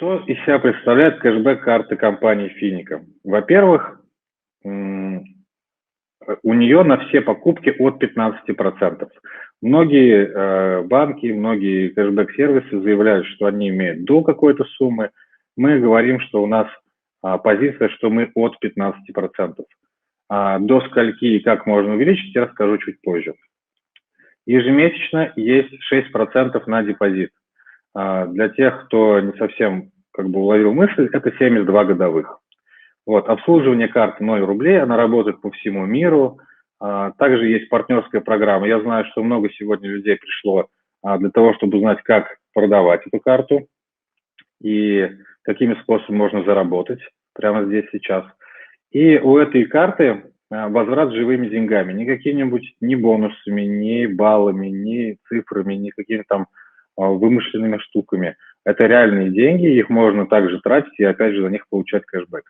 Что из себя представляет кэшбэк карты компании Финика? Во-первых, м, у нее на все покупки от 15%. Многие банки, многие кэшбэк-сервисы заявляют, что они имеют до какой-то суммы. Мы говорим, что у нас позиция, что мы от 15%. До скольки и как можно увеличить, я расскажу чуть позже. Ежемесячно есть 6% на депозит. Для тех, кто не совсем уловил мысль, это 72 годовых. Вот, обслуживание карты 0 рублей, она работает по всему миру. Также есть партнерская программа. Я знаю, что много сегодня людей пришло для того, чтобы узнать, как продавать эту карту и какими способами можно заработать прямо здесь сейчас. И у этой карты возврат живыми деньгами, не какими-нибудь ни бонусами, ни баллами, ни цифрами, ни какими-то там вымышленными штуками. Это реальные деньги, их можно также тратить и опять же за них получать кэшбэк.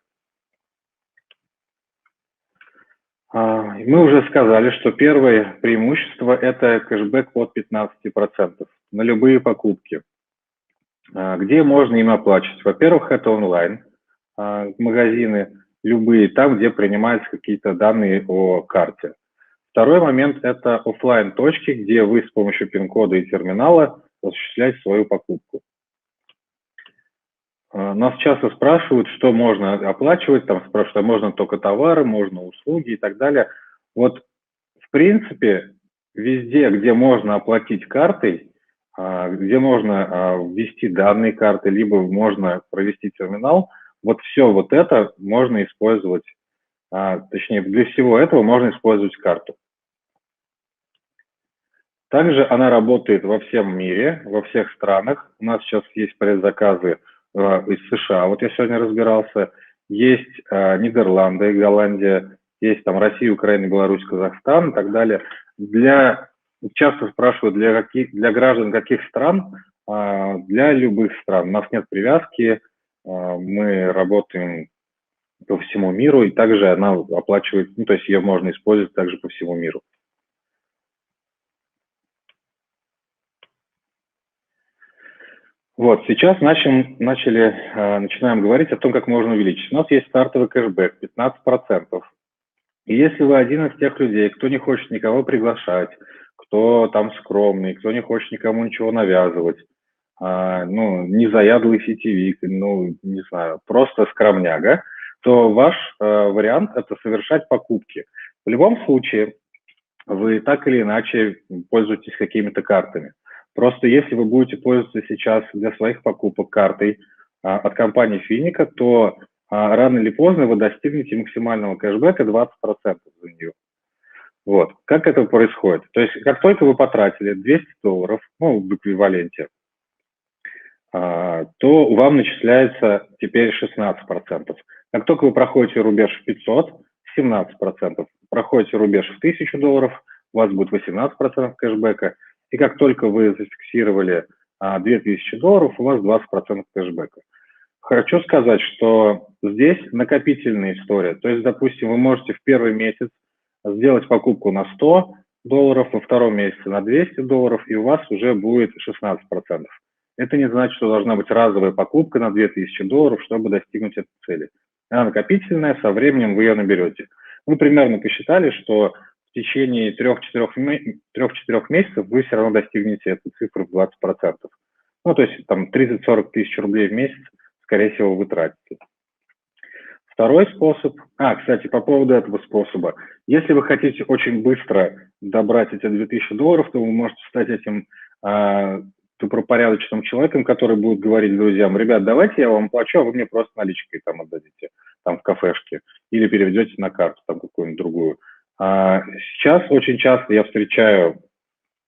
Мы уже сказали, что первое преимущество – это кэшбэк от 15% на любые покупки. Где можно им оплачивать? Во-первых, это онлайн, магазины любые, там, где принимаются какие-то данные о карте. Второй момент – это офлайн точки, где вы с помощью пин-кода и терминала осуществляете свою покупку. Нас часто спрашивают, что можно оплачивать, там спрашивают, а можно только товары, можно услуги и так далее. Вот, в принципе, везде, где можно оплатить картой, где можно ввести данные карты, либо можно провести терминал, вот все вот это можно использовать, точнее, для всего этого можно использовать карту. Также она работает во всем мире, во всех странах. У нас сейчас есть предзаказы из США, вот я сегодня разбирался, есть Нидерланды, Голландия, есть там Россия, Украина, Беларусь, Казахстан и так далее. Часто спрашивают, для граждан каких стран? Для любых стран. У нас нет привязки, мы работаем по всему миру, и также она оплачивает, то есть ее можно использовать также по всему миру. Вот, сейчас начинаем говорить о том, как можно увеличить. У нас есть стартовый кэшбэк 15%. И если вы один из тех людей, кто не хочет никого приглашать, кто там скромный, кто не хочет никому ничего навязывать, не заядлый сетевик, не знаю, просто скромняга, то ваш вариант – это совершать покупки. В любом случае, вы так или иначе пользуетесь какими-то картами. Просто если вы будете пользоваться сейчас для своих покупок картой от компании Финика, то рано или поздно вы достигнете максимального кэшбэка 20% за нее. Вот. Как это происходит? То есть, как только вы потратили $200, в эквиваленте, то вам начисляется теперь 16%. Как только вы проходите рубеж в 500, 17%. Проходите рубеж в $1000, у вас будет 18% кэшбэка. И как только вы зафиксировали $2000, у вас 20% кэшбэка. Хочу сказать, что здесь накопительная история. То есть, допустим, вы можете в первый месяц сделать покупку на $100, во втором месяце на $200, и у вас уже будет 16%. Это не значит, что должна быть разовая покупка на $2000, чтобы достигнуть этой цели. Она накопительная, со временем вы ее наберете. Мы примерно посчитали, что в течение 3-4 месяцев вы все равно достигнете эту цифру в 20%. То есть там 30-40 тысяч рублей в месяц, скорее всего, вы тратите. Второй способ, кстати, по поводу этого способа. Если вы хотите очень быстро добрать эти $2000, то вы можете стать этим добропорядочным человеком, который будет говорить друзьям: ребят, давайте я вам плачу, а вы мне просто наличкой там отдадите, там в кафешке, или переведете на карту там какую-нибудь другую. Сейчас очень часто я встречаю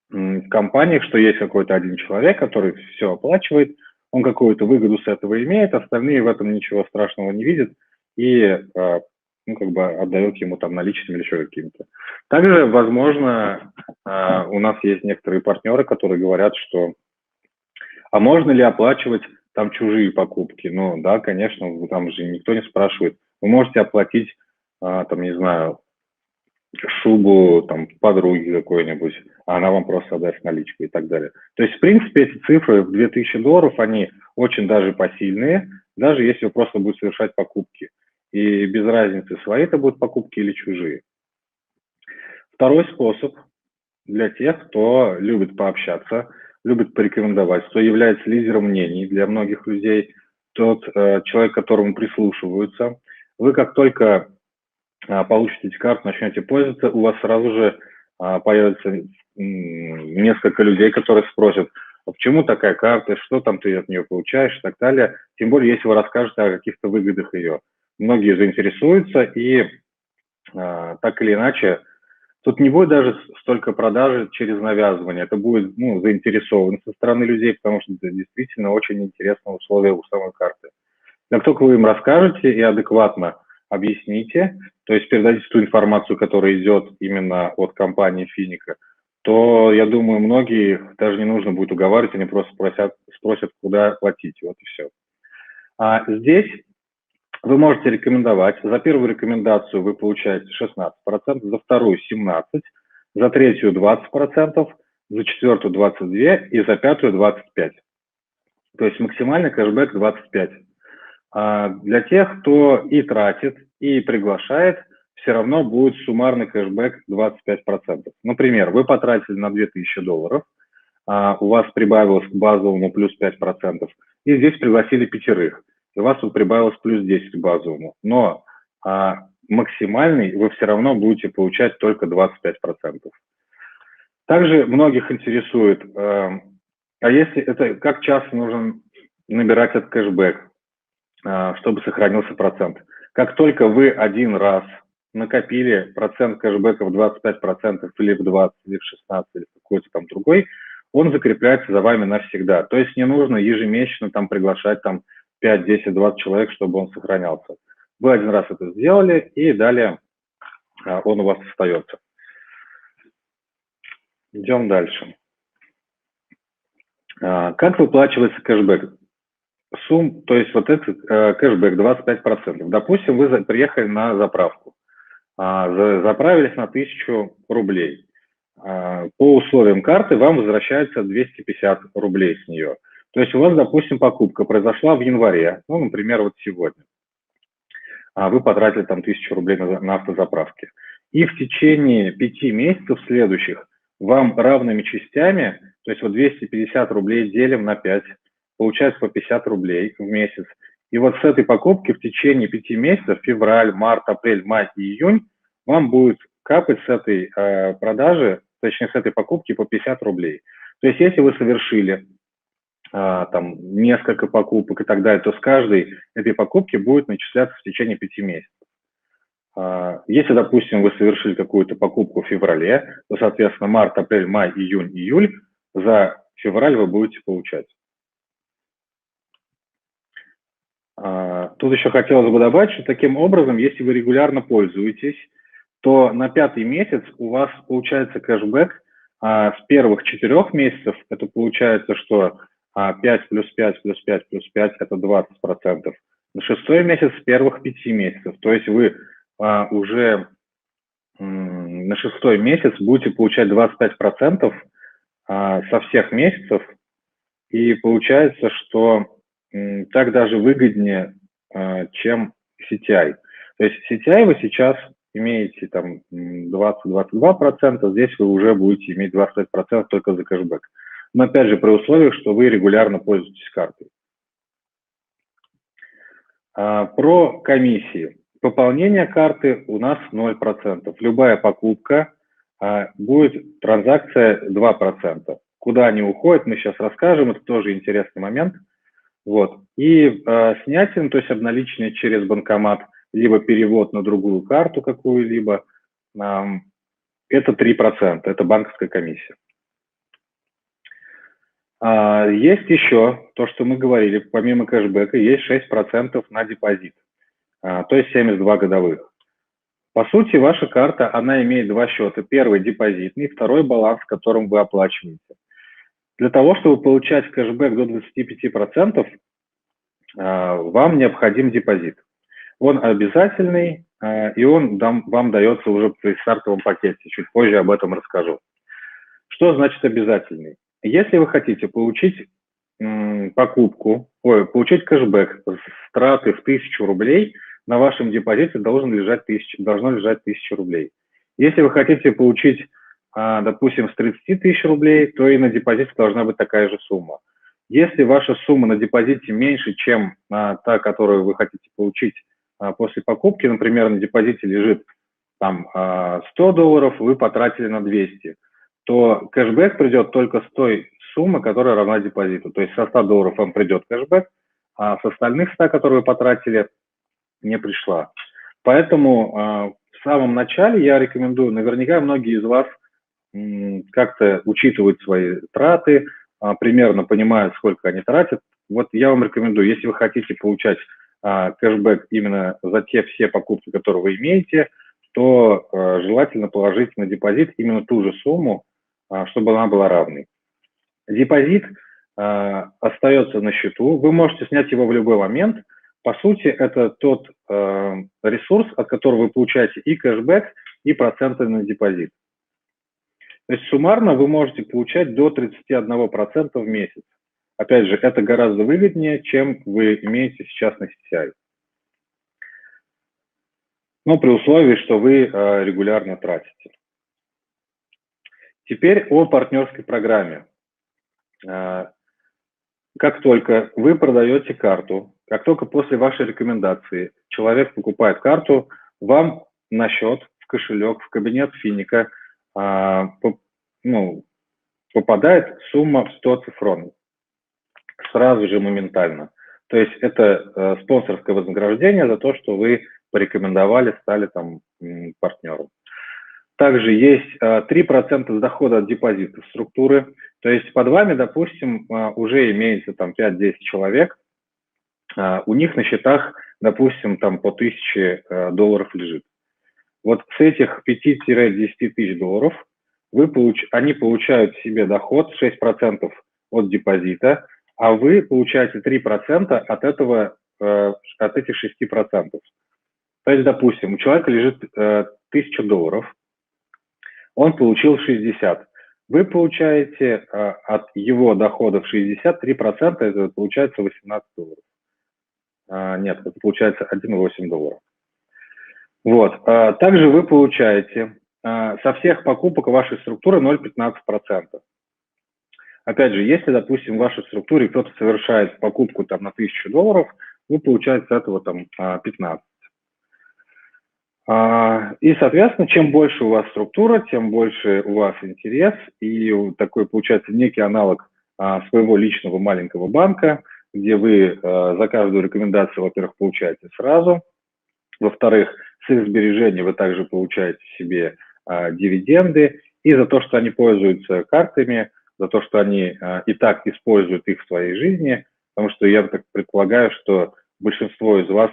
в компаниях, что есть какой-то один человек, который все оплачивает, он какую-то выгоду с этого имеет, остальные в этом ничего страшного не видят и отдают ему там наличными или еще какими-то. Также, возможно, у нас есть некоторые партнеры, которые говорят, что можно ли оплачивать там чужие покупки? Да, конечно, там же никто не спрашивает. Вы можете оплатить, шубу там подруги какой-нибудь, а она вам просто отдаст наличку и так далее. То есть, в принципе, эти цифры в $2000, они очень даже посильные, даже если вы просто будете совершать покупки. И без разницы, свои это будут покупки или чужие. Второй способ для тех, кто любит пообщаться, любит порекомендовать, кто является лидером мнений для многих людей, тот человек, к которому прислушиваются. Вы как только получите эти карты, начнете пользоваться, у вас сразу же появится несколько людей, которые спросят, а почему такая карта, что там ты от нее получаешь и так далее. Тем более, если вы расскажете о каких-то выгодах ее. Многие заинтересуются, и так или иначе, тут не будет даже столько продажи через навязывание, это будет заинтересованность со стороны людей, потому что это действительно очень интересные условия у самой карты. Как только вы им расскажете и адекватно объясните, то есть передадите ту информацию, которая идет именно от компании Финика, то, я думаю, многие даже не нужно будет уговаривать, они просто спросят, куда платить, вот и все. А здесь вы можете рекомендовать. За первую рекомендацию вы получаете 16%, за вторую 17%, за третью 20%, за четвертую 22% и за пятую 25%. То есть максимальный кэшбэк 25%. А для тех, кто и тратит, и приглашает, все равно будет суммарный кэшбэк 25%. Например, вы потратили на $2000, у вас прибавилось к базовому плюс 5%, и здесь пригласили 5, и у вас тут прибавилось плюс 10 к базовому. Но максимальный вы все равно будете получать только 25%. Также многих интересует, как часто нужно набирать этот кэшбэк, чтобы сохранился процент. Как только вы один раз накопили процент кэшбэка в 25% или в 20, или в 16, или в какой-то там другой, он закрепляется за вами навсегда. То есть не нужно ежемесячно там приглашать там 5, 10, 20 человек, чтобы он сохранялся. Вы один раз это сделали, и далее он у вас остается. Идем дальше. Как выплачивается кэшбэк? То есть вот этот кэшбэк 25%. Допустим, вы приехали на заправку, заправились на 1000 рублей. По условиям карты вам возвращается 250 рублей с нее. То есть у вас, допустим, покупка произошла в январе, например, вот сегодня. Вы потратили там 1000 рублей на автозаправке. И в течение 5 месяцев следующих вам равными частями, то есть вот 250 рублей делим на 5, получается по 50 рублей в месяц. И вот с этой покупки в течение 5 месяцев, февраль, март, апрель, май и июнь, вам будет капать с этой продажи, точнее с этой покупки по 50 рублей. То есть если вы совершили там несколько покупок и так далее, то с каждой этой покупки будет начисляться в течение 5 месяцев. Если, допустим, вы совершили какую-то покупку в феврале, то, соответственно, март, апрель, май, июнь, июль, за февраль вы будете получать. Тут еще хотелось бы добавить, что таким образом, если вы регулярно пользуетесь, то на 5-й месяц у вас получается кэшбэк с первых 4 месяцев, это получается, что 5 плюс 5 плюс 5 плюс 5 – это 20%. На 6-й месяц с первых 5 месяцев. То есть вы уже на 6-й месяц будете получать 25% со всех месяцев. И получается, что так даже выгоднее, чем CTI. То есть CTI вы сейчас имеете там 20-22%, здесь вы уже будете иметь 25% только за кэшбэк. Но опять же, при условии, что вы регулярно пользуетесь картой. Про комиссии. Пополнение карты у нас 0%. Любая покупка будет транзакция 2%. Куда они уходят, мы сейчас расскажем, это тоже интересный момент. Вот. И снятие, то есть обналичение через банкомат, либо перевод на другую карту какую-либо, это 3%, это банковская комиссия. Есть еще то, что мы говорили, помимо кэшбэка, есть 6% на депозит, то есть 72 годовых. По сути, ваша карта, она имеет два счета. Первый депозитный, второй баланс, которым вы оплачиваете. Для того, чтобы получать кэшбэк до 25%, вам необходим депозит. Он обязательный, и он вам дается уже при стартовом пакете. Чуть позже об этом расскажу. Что значит обязательный? Если вы хотите получить получить кэшбэк с траты в 1000 рублей, на вашем депозите должно лежать 1000 рублей. Если вы хотите получить, допустим, с 30 тысяч рублей, то и на депозите должна быть такая же сумма. Если ваша сумма на депозите меньше, чем та, которую вы хотите получить после покупки, например, на депозите лежит там $100, вы потратили на 200, то кэшбэк придет только с той суммы, которая равна депозиту. То есть со $100 вам придет кэшбэк, а с остальных 100, которые вы потратили, не пришла. Поэтому в самом начале я рекомендую, наверняка многие из вас как-то учитывают свои траты, примерно понимают, сколько они тратят. Вот я вам рекомендую, если вы хотите получать кэшбэк именно за те все покупки, которые вы имеете, то желательно положить на депозит именно ту же сумму, чтобы она была равной. Депозит остается на счету, вы можете снять его в любой момент. По сути, это тот ресурс, от которого вы получаете и кэшбэк, и проценты на депозит. То есть суммарно вы можете получать до 31% в месяц. Опять же, это гораздо выгоднее, чем вы имеете сейчас на CCI. Но при условии, что вы регулярно тратите. Теперь о партнерской программе. Как только вы продаете карту, как только после вашей рекомендации человек покупает карту, вам на счет, в кошелек, в кабинет Финика попадает сумма в 100 цифрон. Сразу же, моментально. То есть это спонсорское вознаграждение за то, что вы порекомендовали, стали там партнером. Также есть 3% дохода от депозита структуры. То есть под вами, допустим, уже имеется там 5-10 человек, у них на счетах, допустим, там по $1000 лежит. Вот с этих 5-10 тысяч долларов они получают себе доход 6% от депозита, а вы получаете 3% от этих 6%. То есть, допустим, у человека лежит $1000, он получил 60. Вы получаете от его доходов 63%, это получается $18. Нет, это получается $1,8. Вот. Также вы получаете со всех покупок вашей структуры 0,15%. Опять же, если, допустим, в вашей структуре кто-то совершает покупку там, на $1000, вы получаете с этого там 15. И, соответственно, чем больше у вас структура, тем больше у вас интерес, и такой получается некий аналог своего личного маленького банка, где вы за каждую рекомендацию, во-первых, получаете сразу, во-вторых, с их сбережений вы также получаете себе дивиденды, и за то, что они пользуются картами, за то, что они и так используют их в своей жизни, потому что я так предполагаю, что большинство из вас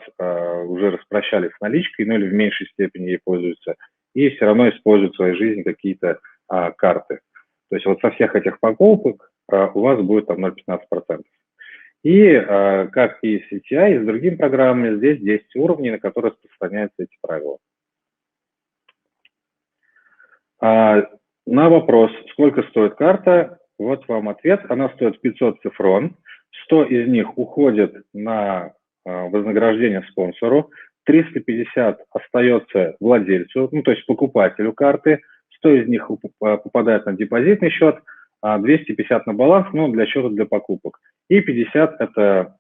уже распрощались с наличкой, ну или в меньшей степени ей пользуются, и все равно используют в своей жизни какие-то карты. То есть вот со всех этих покупок у вас будет там 0,15%. И как и с CTI, и с другими программами, здесь 10 уровней, на которые распространяются эти правила. На вопрос, сколько стоит карта, вот вам ответ. Она стоит 500 цифрон, 100 из них уходят на вознаграждение спонсору, 350 остается владельцу, ну то есть покупателю карты, 100 из них попадает на депозитный счет, 250 на баланс, ну для счета для покупок, и 50 это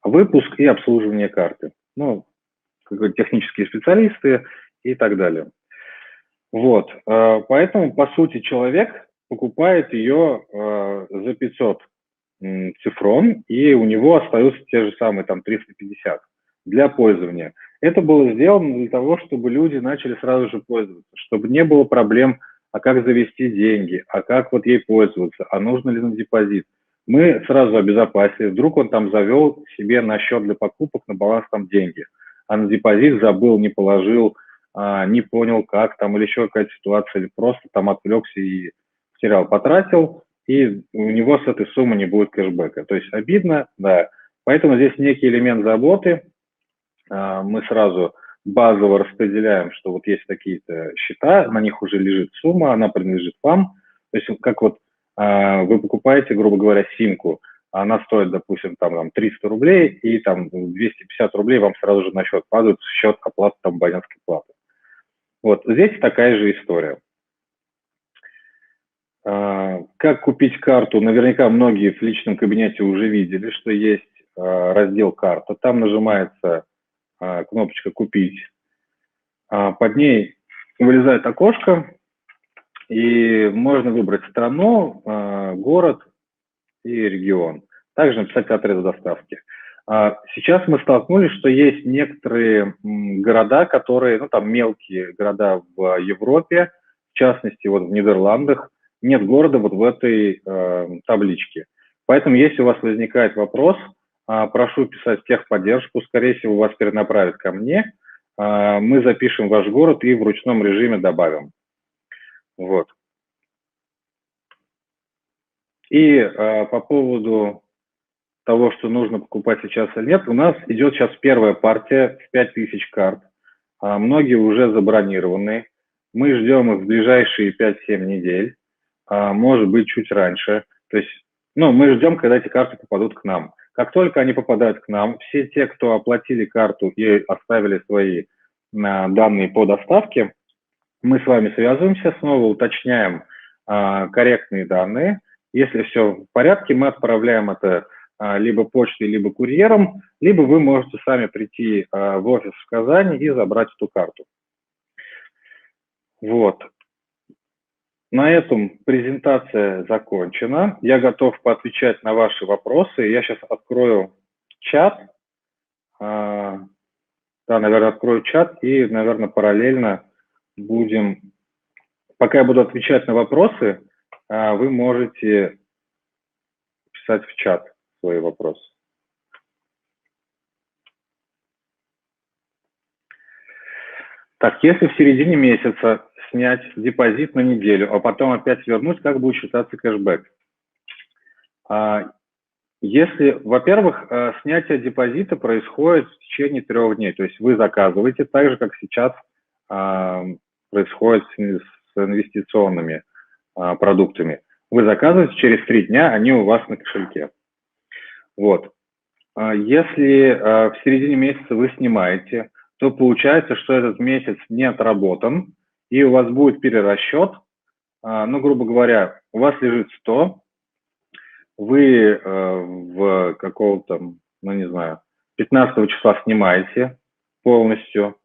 выпуск и обслуживание карты, ну технические специалисты и так далее. Вот, поэтому по сути человек покупает ее за 500 цифрон, и у него остаются те же самые там 350 для пользования. Это было сделано для того, чтобы люди начали сразу же пользоваться, чтобы не было проблем, а как завести деньги, а как вот ей пользоваться, а нужно ли на депозит. Мы сразу обезопасили, вдруг он там завел себе на счет для покупок, на баланс там деньги, а на депозит забыл, не положил, не понял как там, или еще какая-то ситуация, или просто там отвлекся и потерял, потратил, и у него с этой суммы не будет кэшбэка. То есть обидно, да. Поэтому здесь некий элемент заботы, мы сразу базово распределяем, что вот есть такие-то счета, на них уже лежит сумма, она принадлежит вам. То есть как вот вы покупаете, грубо говоря, симку, она стоит, допустим, там 300 рублей, и там 250 рублей вам сразу же на счет падают в счет оплаты там абонентской платы. Вот здесь такая же история. Как купить карту? Наверняка многие в личном кабинете уже видели, что есть раздел «Карта». Там нажимается кнопочка «Купить». Под ней вылезает окошко, и можно выбрать страну, город и регион. Также написать адрес доставки. Сейчас мы столкнулись, что есть некоторые города, которые, ну там мелкие города в Европе, в частности вот в Нидерландах, нет города вот в этой табличке. Поэтому если у вас возникает вопрос, прошу писать в техподдержку, скорее всего вас перенаправят ко мне, мы запишем ваш город и в ручном режиме добавим. Вот. И по поводу того, что нужно покупать сейчас или нет, у нас идет сейчас первая партия в 5000 карт. Многие уже забронированы. Мы ждем их в ближайшие 5-7 недель, может быть, чуть раньше. То есть, ну, мы ждем, когда эти карты попадут к нам. Как только они попадают к нам, все те, кто оплатили карту и оставили свои данные по доставке, мы с вами связываемся, снова уточняем корректные данные. Если все в порядке, мы отправляем это либо почтой, либо курьером, либо вы можете сами прийти в офис в Казани и забрать эту карту. Вот. На этом презентация закончена. Я готов поотвечать на ваши вопросы. Я сейчас открою чат. Да, наверное, открою чат и, наверное, параллельно будем... Пока я буду отвечать на вопросы, вы можете писать в чат свои вопросы. Так, если в середине месяца снять депозит на неделю, а потом опять вернуть, как будет считаться кэшбэк? Если, во-первых, снятие депозита происходит в течение 3 дней, то есть вы заказываете так же, как сейчас происходит с инвестиционными продуктами. Вы заказываете, через 3 дня они у вас на кошельке. Вот. Если в середине месяца вы снимаете, то получается, что этот месяц не отработан, и у вас будет перерасчет. Ну, грубо говоря, у вас лежит 100, вы в какого-то, ну, не знаю, 15 числа снимаете полностью,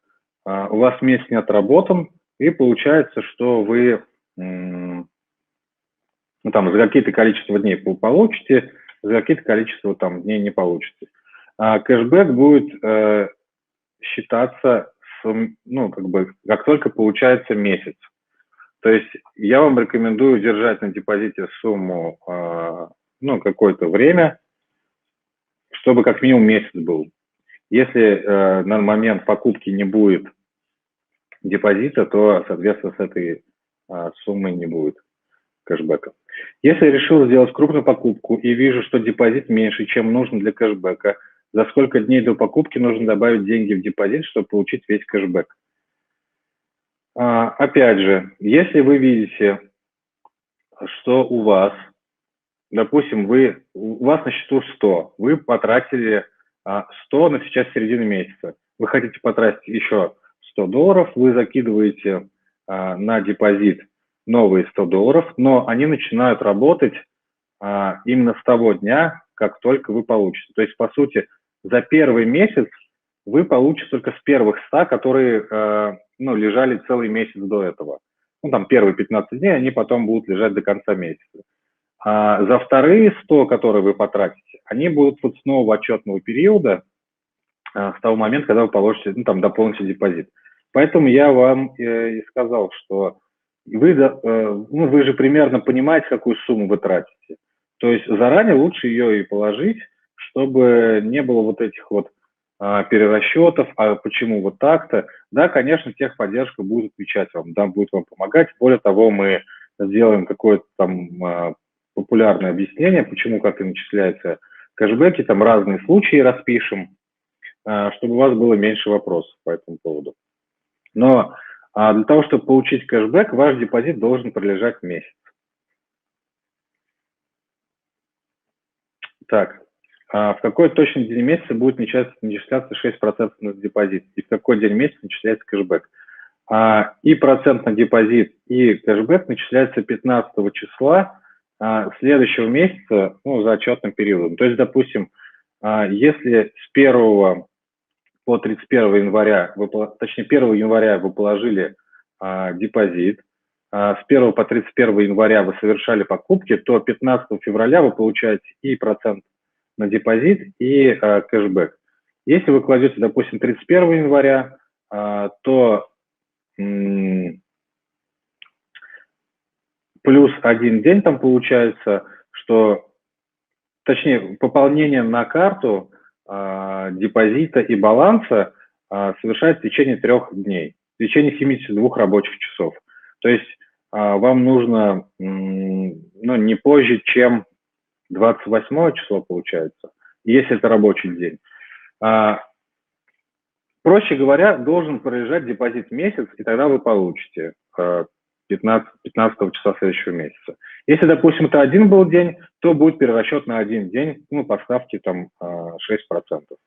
у вас месяц не отработан, и получается, что вы ну, там, за какие-то количество дней получите, за какие-то количество там, дней не получите. Кэшбэк будет считаться, ну, как только получается месяц. То есть я вам рекомендую держать на депозите сумму, ну, какое-то время, чтобы как минимум месяц был. Если на момент покупки не будет депозита, то, соответственно, с этой суммы не будет кэшбэка. Если я решил сделать крупную покупку и вижу, что депозит меньше, чем нужно для кэшбэка, за сколько дней до покупки нужно добавить деньги в депозит, чтобы получить весь кэшбэк? Опять же, если вы видите, что у вас, допустим, у вас на счету 100, вы потратили 100 на сейчас середину месяца, вы хотите потратить еще $100, вы закидываете на депозит новые $100, но они начинают работать именно с того дня, как только вы получите. То есть, по сути, за первый месяц вы получите только с первых 100, которые ну, лежали целый месяц до этого. Ну, там первые 15 дней, они потом будут лежать до конца месяца. А за вторые 100, которые вы потратите, они будут вот с нового отчетного периода, с того момента, когда вы положите, ну, там, дополните депозит. Поэтому я вам и сказал, что вы, ну, вы же примерно понимаете, какую сумму вы тратите. То есть заранее лучше ее и положить, чтобы не было вот этих вот перерасчетов, а почему вот так-то. Да, конечно, техподдержка будет отвечать вам, да, будет вам помогать. Более того, мы сделаем какое-то там популярное объяснение, почему, как и начисляются кэшбэки, там разные случаи распишем. чтобы у вас было меньше вопросов по этому поводу. Но для того, чтобы получить кэшбэк, ваш депозит должен пролежать месяц. Так, в какой точно день месяца будет начисляться 6% на депозит? И в какой день месяца начисляется кэшбэк? И процент на депозит, и кэшбэк начисляется 15 числа следующего месяца, ну, за отчетным периодом. То есть, допустим, если с 1 по 31 января, точнее 1 января вы положили депозит, с 1 по 31 января вы совершали покупки, то 15 февраля вы получаете и процент на депозит, и кэшбэк. Если вы кладете, допустим, 31 января, то плюс 1 день там получается, что, точнее, пополнение на карту депозита и баланса совершается в течение 3 дней, в течение 72 рабочих часов. То есть вам нужно, ну, не позже, чем 28 число получается, если это рабочий день. Проще говоря, должен пролежать депозит месяц, и тогда вы получите 15 числа следующего месяца. Если, допустим, это один был день, то будет перерасчет на один день, ну, по ставке там 6%.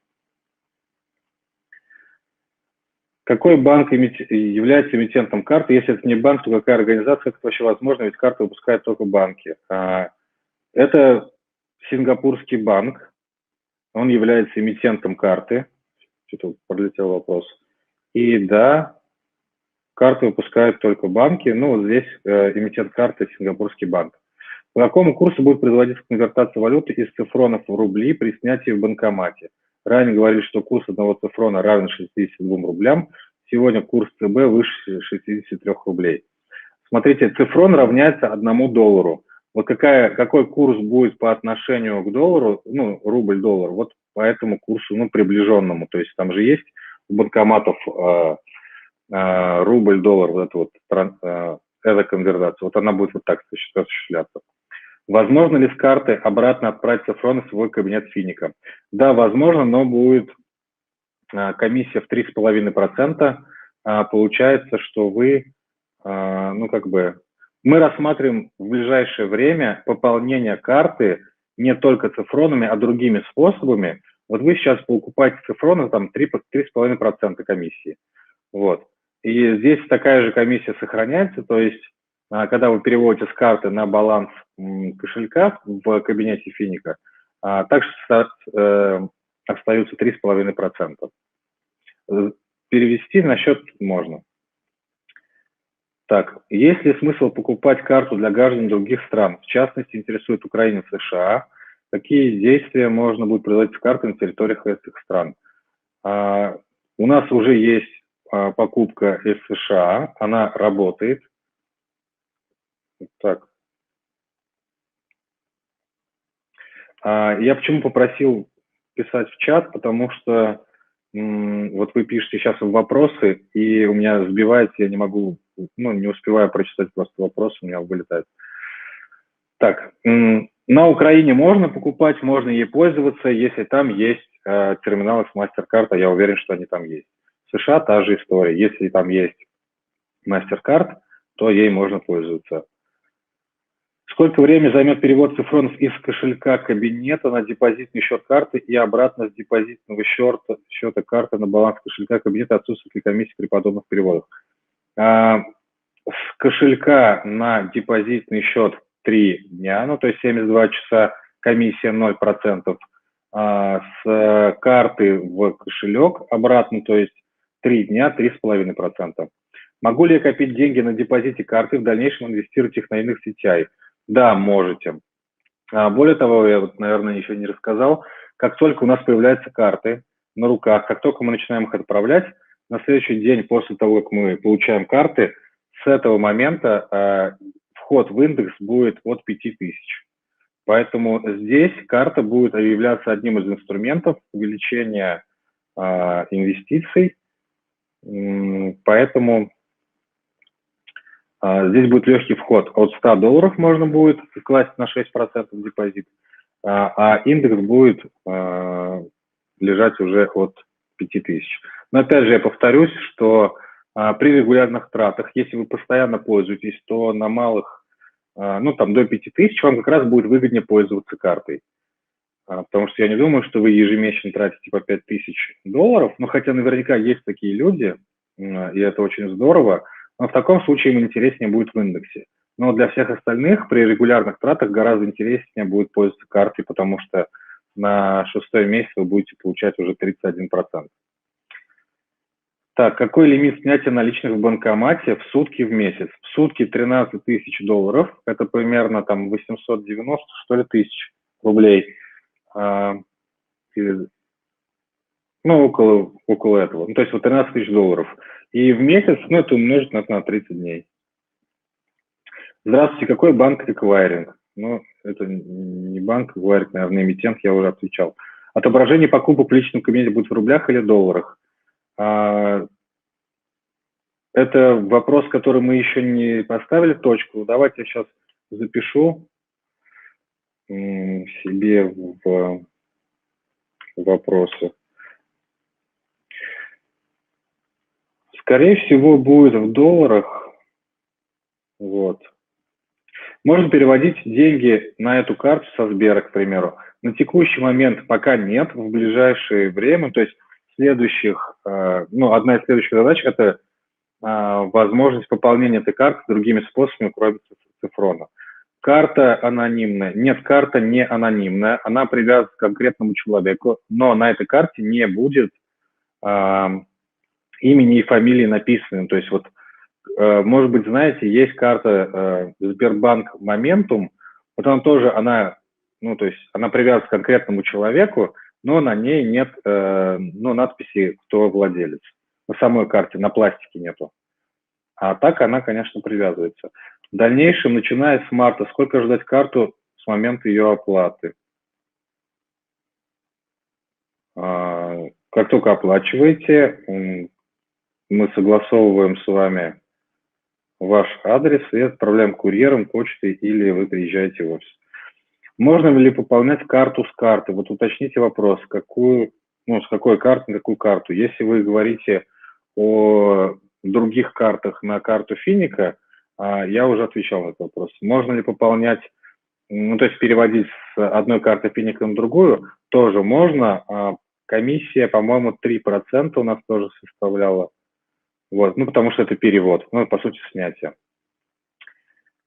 Какой банк является эмитентом карты? Если это не банк, то какая организация, это вообще возможно, ведь карты выпускают только банки. Это сингапурский банк, он является эмитентом карты. Что-то пролетел вопрос. И да, карты выпускают только банки. Ну, вот здесь эмитент карты сингапурский банк. По какому курсу будет производиться конвертация валюты из цифронов в рубли при снятии в банкомате? Ранее говорили, что курс одного цифрона равен 62 рублям. Сегодня курс ЦБ выше 63 рублей. Смотрите, цифрон равняется 1 доллару. Вот какой курс будет по отношению к доллару, ну, рубль-доллар, вот по этому курсу, ну, приближенному. То есть там же есть у банкоматов рубль-доллар, вот эта конвертация. Вот она будет вот так осуществляться. Возможно ли с карты обратно отправить цифроны в свой кабинет финика? Да, возможно, но будет комиссия в 3,5%. Получается, что вы, ну, как бы, мы рассматриваем в ближайшее время пополнение карты не только цифронами, а другими способами. Вот вы сейчас покупаете цифроны, там 3,5% комиссии. Вот. И здесь такая же комиссия сохраняется, то есть когда вы переводите с карты на баланс кошелька в кабинете финика, также остаются 3,5%. Перевести на счет можно. Так, есть ли смысл покупать карту для граждан других стран? В частности, интересует Украина, США. Какие действия можно будет производить с картой на территориях этих стран? У нас уже есть покупка из США, она работает. Так. Я почему попросил писать в чат, потому что вот вы пишете сейчас вопросы, и у меня сбивается, я не могу, ну, не успеваю прочитать просто вопрос, у меня вылетает. Так, на Украине можно покупать, можно ей пользоваться, если там есть терминалы с MasterCard, я уверен, что они там есть. В США та же история, если там есть MasterCard, то ей можно пользоваться. Сколько времени займет перевод цифронов из кошелька кабинета на депозитный счет карты и обратно с депозитного счета карты на баланс кошелька кабинета, отсутствует ли комиссия при подобных переводах? С кошелька на депозитный счет 3 дня, ну то есть 72 часа, комиссия 0%. С карты в кошелек обратно, то есть 3 дня, 3,5%. Могу ли я копить деньги на депозите карты, в дальнейшем инвестировать их на иных CTI? Да, можете. Более того, я вот, наверное, еще не рассказал, как только у нас появляются карты на руках, как только мы начинаем их отправлять, на следующий день после того, как мы получаем карты, с этого момента вход в индекс будет от 5000. Поэтому здесь карта будет являться одним из инструментов увеличения инвестиций. Поэтому здесь будет легкий вход. От $100 можно будет класть на 6% депозит, а индекс будет лежать уже от 5000. Но опять же я повторюсь, что при регулярных тратах, если вы постоянно пользуетесь, то на малых, ну там до 5000 вам как раз будет выгоднее пользоваться картой. Потому что я не думаю, что вы ежемесячно тратите по $5000, ну хотя наверняка есть такие люди, и это очень здорово, но в таком случае им интереснее будет в индексе. Но для всех остальных при регулярных тратах гораздо интереснее будет пользоваться картой, потому что на 6-й месяц вы будете получать уже 31%. Так, какой лимит снятия наличных в банкомате в сутки в месяц? В сутки $13 000, это примерно там 890, что ли, тысяч рублей. Ну, около этого. Ну, то есть вот $13 000. И в месяц, ну, это умножить на 30 дней. Здравствуйте, какой банк эквайринг? Ну, это не банк эквайринг, наверное, эмитент, я уже отвечал. Отображение покупок в личном кабинете будет в рублях или долларах? Это вопрос, который мы еще не поставили точку. Давайте я сейчас запишу себе в вопросы. Скорее всего, будет в долларах. Вот. Можно переводить деньги на эту карту со Сбера, к примеру. На текущий момент пока нет, в ближайшее время, то есть следующих, ну, одна из следующих задач – это возможность пополнения этой карты другими способами, кроме цифрона. Карта анонимная. Нет, карта не анонимная, она привязана к конкретному человеку, но на этой карте не будет имени и фамилии написаны. То есть вот, может быть, знаете, есть карта Сбербанк Моментум, вот она тоже, ну, то есть она привязана к конкретному человеку, но на ней нет, ну, надписи, кто владелец. На самой карте, на пластике нету. А так она, конечно, привязывается. В дальнейшем, начиная с марта, сколько ждать карту с момента ее оплаты? Как только оплачиваете, мы согласовываем с вами ваш адрес и отправляем курьером, почтой или вы приезжаете в офис. Можно ли пополнять карту с карты? Вот уточните вопрос, какую, ну, с какой карты на какую карту. Если вы говорите о других картах на карту Финика, я уже отвечал на этот вопрос. Можно ли пополнять, ну, то есть переводить с одной карты Финика на другую? Тоже можно. Комиссия, по-моему, 3% у нас тоже составляла. Вот, ну, потому что это перевод, ну, по сути, снятие.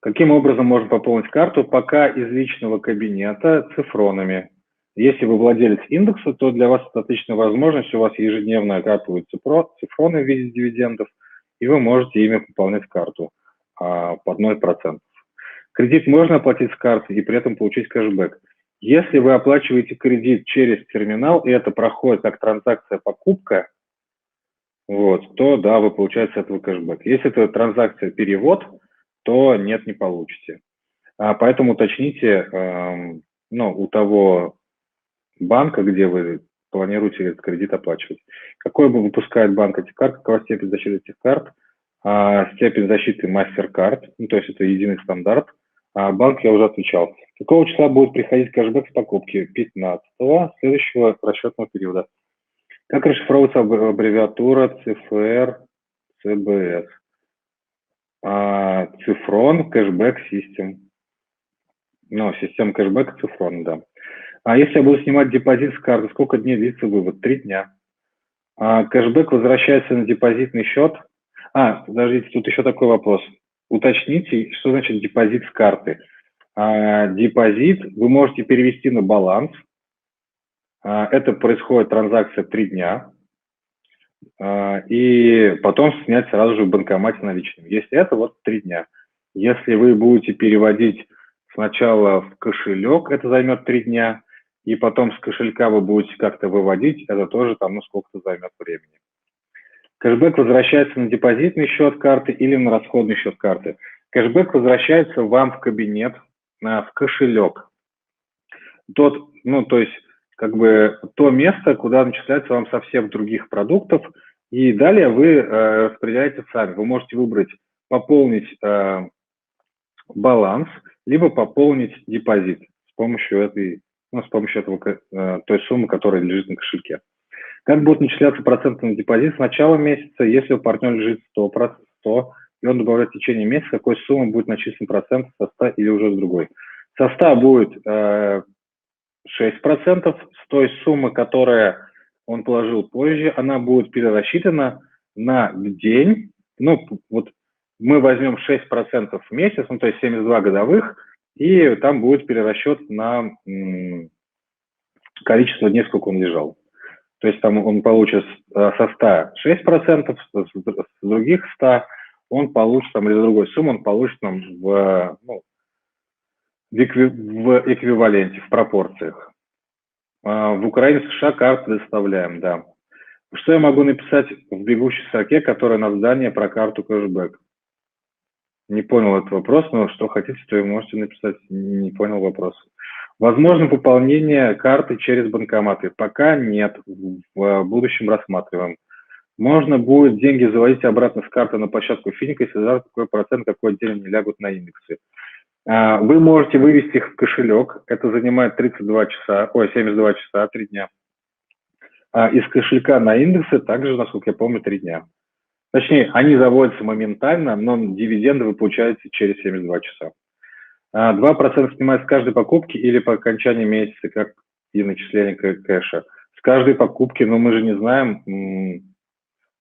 Каким образом можно пополнить карту? Пока из личного кабинета цифронами. Если вы владелец индекса, то для вас это отличная возможность. У вас ежедневно окапывают цифроны в виде дивидендов, и вы можете ими пополнять карту под 0%. Кредит можно оплатить с карты и при этом получить кэшбэк. Если вы оплачиваете кредит через терминал, и это проходит как транзакция покупка, вот, то да, вы получаете с этого кэшбэк. Если это транзакция перевод, то нет, не получите. Поэтому уточните, ну, у того банка, где вы планируете этот кредит оплачивать. Какой выпускает банк эти карты, какова степень защиты этих карт? Степень защиты MasterCard, ну, то есть это единый стандарт. Банк я уже отвечал. Какого числа будет приходить кэшбэк с покупки? 15-го следующего расчетного периода. Как расшифровывается аббревиатура ЦФР ЦБС? Цифрон кэшбэк систем. Ну, система кэшбэка цифрон, да. Если я буду снимать депозит с карты, сколько дней длится вывод? 3 дня. Кэшбэк возвращается на депозитный счет. Подождите, тут еще такой вопрос. Уточните, что значит депозит с карты. Депозит вы можете перевести на баланс. Это происходит транзакция 3 дня. И потом снять сразу же в банкомате наличными. Если это, вот 3 дня. Если вы будете переводить сначала в кошелек, это займет 3 дня, и потом с кошелька вы будете как-то выводить, это тоже там, ну, сколько-то займет времени. Кэшбэк возвращается на депозитный счет карты или на расходный счет карты. Кэшбэк возвращается вам в кабинет, в кошелек. Ну, то есть, как бы, то место, куда начисляется вам со всех других продуктов, и далее вы распределяете сами. Вы можете выбрать пополнить баланс, либо пополнить депозит с помощью этой, ну, с помощью этого, той суммы, которая лежит на кошельке. Как будут начисляться проценты на депозит с начала месяца, если у партнера лежит 100%, и он добавляет в течение месяца, какой суммы будет начислен процент со 100 или уже с другой? Со 100 будет 6% с той суммы, которая он положил позже, она будет перерасчитана на день. Ну, вот мы возьмем 6% в месяц, ну, то есть 72 годовых, и там будет перерасчет на количество дней, сколько он лежал. То есть там он получит со 100 6%, с других 100 он получит, там, или другой суммы он получит там, в эквиваленте, в пропорциях. В Украине, США карты доставляем, да. Что я могу написать в бегущей строке, которая на здание про карту кэшбэк? Не понял этот вопрос, но что хотите, то и можете написать. Не понял вопрос. Возможно пополнение карты через банкоматы? Пока нет, в будущем рассматриваем. Можно будет деньги заводить обратно с карты на площадку Финика, если задать какой процент, какой отдельно лягут на индексы. Вы можете вывести их в кошелек, это занимает 72 часа, 72 часа, 3 дня. Из кошелька на индексы также, насколько я помню, 3 дня. Точнее, они заводятся моментально, но дивиденды вы получаете через 72 часа. 2% снимают с каждой покупки или по окончании месяца, как и начисление кэша. С каждой покупки, но мы же не знаем,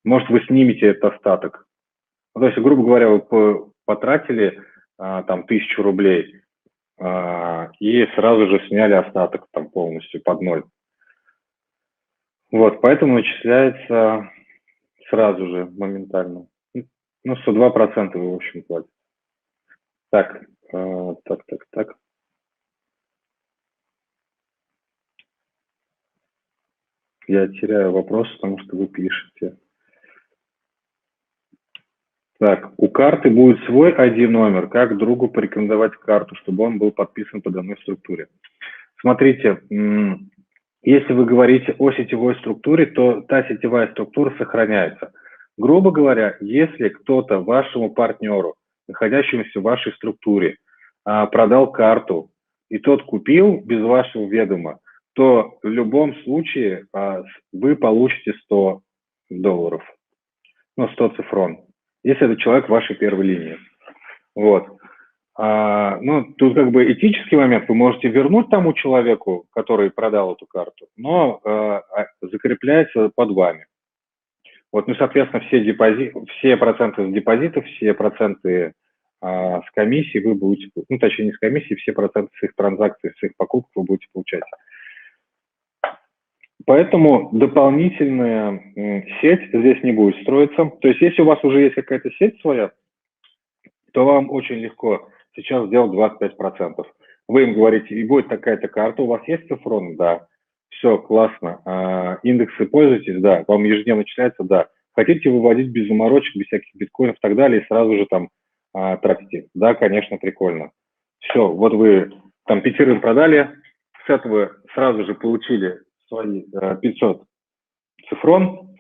может, вы снимете этот остаток. Ну, то есть, грубо говоря, вы потратили там 1000 рублей и сразу же сняли остаток там полностью под ноль. Вот, поэтому начисляется сразу же, моментально. Ну, 102% вы, в общем, платите. Так. Я теряю вопрос, потому что вы пишете. Так, у карты будет свой ID-номер. Как другу порекомендовать карту, чтобы он был подписан по данной структуре? Смотрите, если вы говорите о сетевой структуре, то та сетевая структура сохраняется. Грубо говоря, если кто-то вашему партнеру, находящемуся в вашей структуре, продал карту, и тот купил без вашего ведома, то в любом случае вы получите $100, ну, 100 цифрон, если это человек вашей первой линии. Вот. Ну, тут как бы этический момент, вы можете вернуть тому человеку, который продал эту карту, но закрепляется под вами. Вот, ну, соответственно, все проценты с депозитов, все проценты с комиссии вы будете, ну, точнее, не с комиссии, все проценты с их транзакций, с их покупок вы будете получать. Поэтому дополнительная сеть здесь не будет строиться. То есть, если у вас уже есть какая-то сеть своя, то вам очень легко сейчас сделать 25%. Вы им говорите, и будет такая-то карта, у вас есть цифрон? Да. Все, классно. Индексы пользуетесь? Да. Вам ежедневно начисляется? Да. Хотите выводить без заморочек, без всяких биткоинов и так далее, и сразу же там тратите? Да, конечно, прикольно. Все, вот вы там 5 продали, с этого сразу же получили свои 500 цифрон,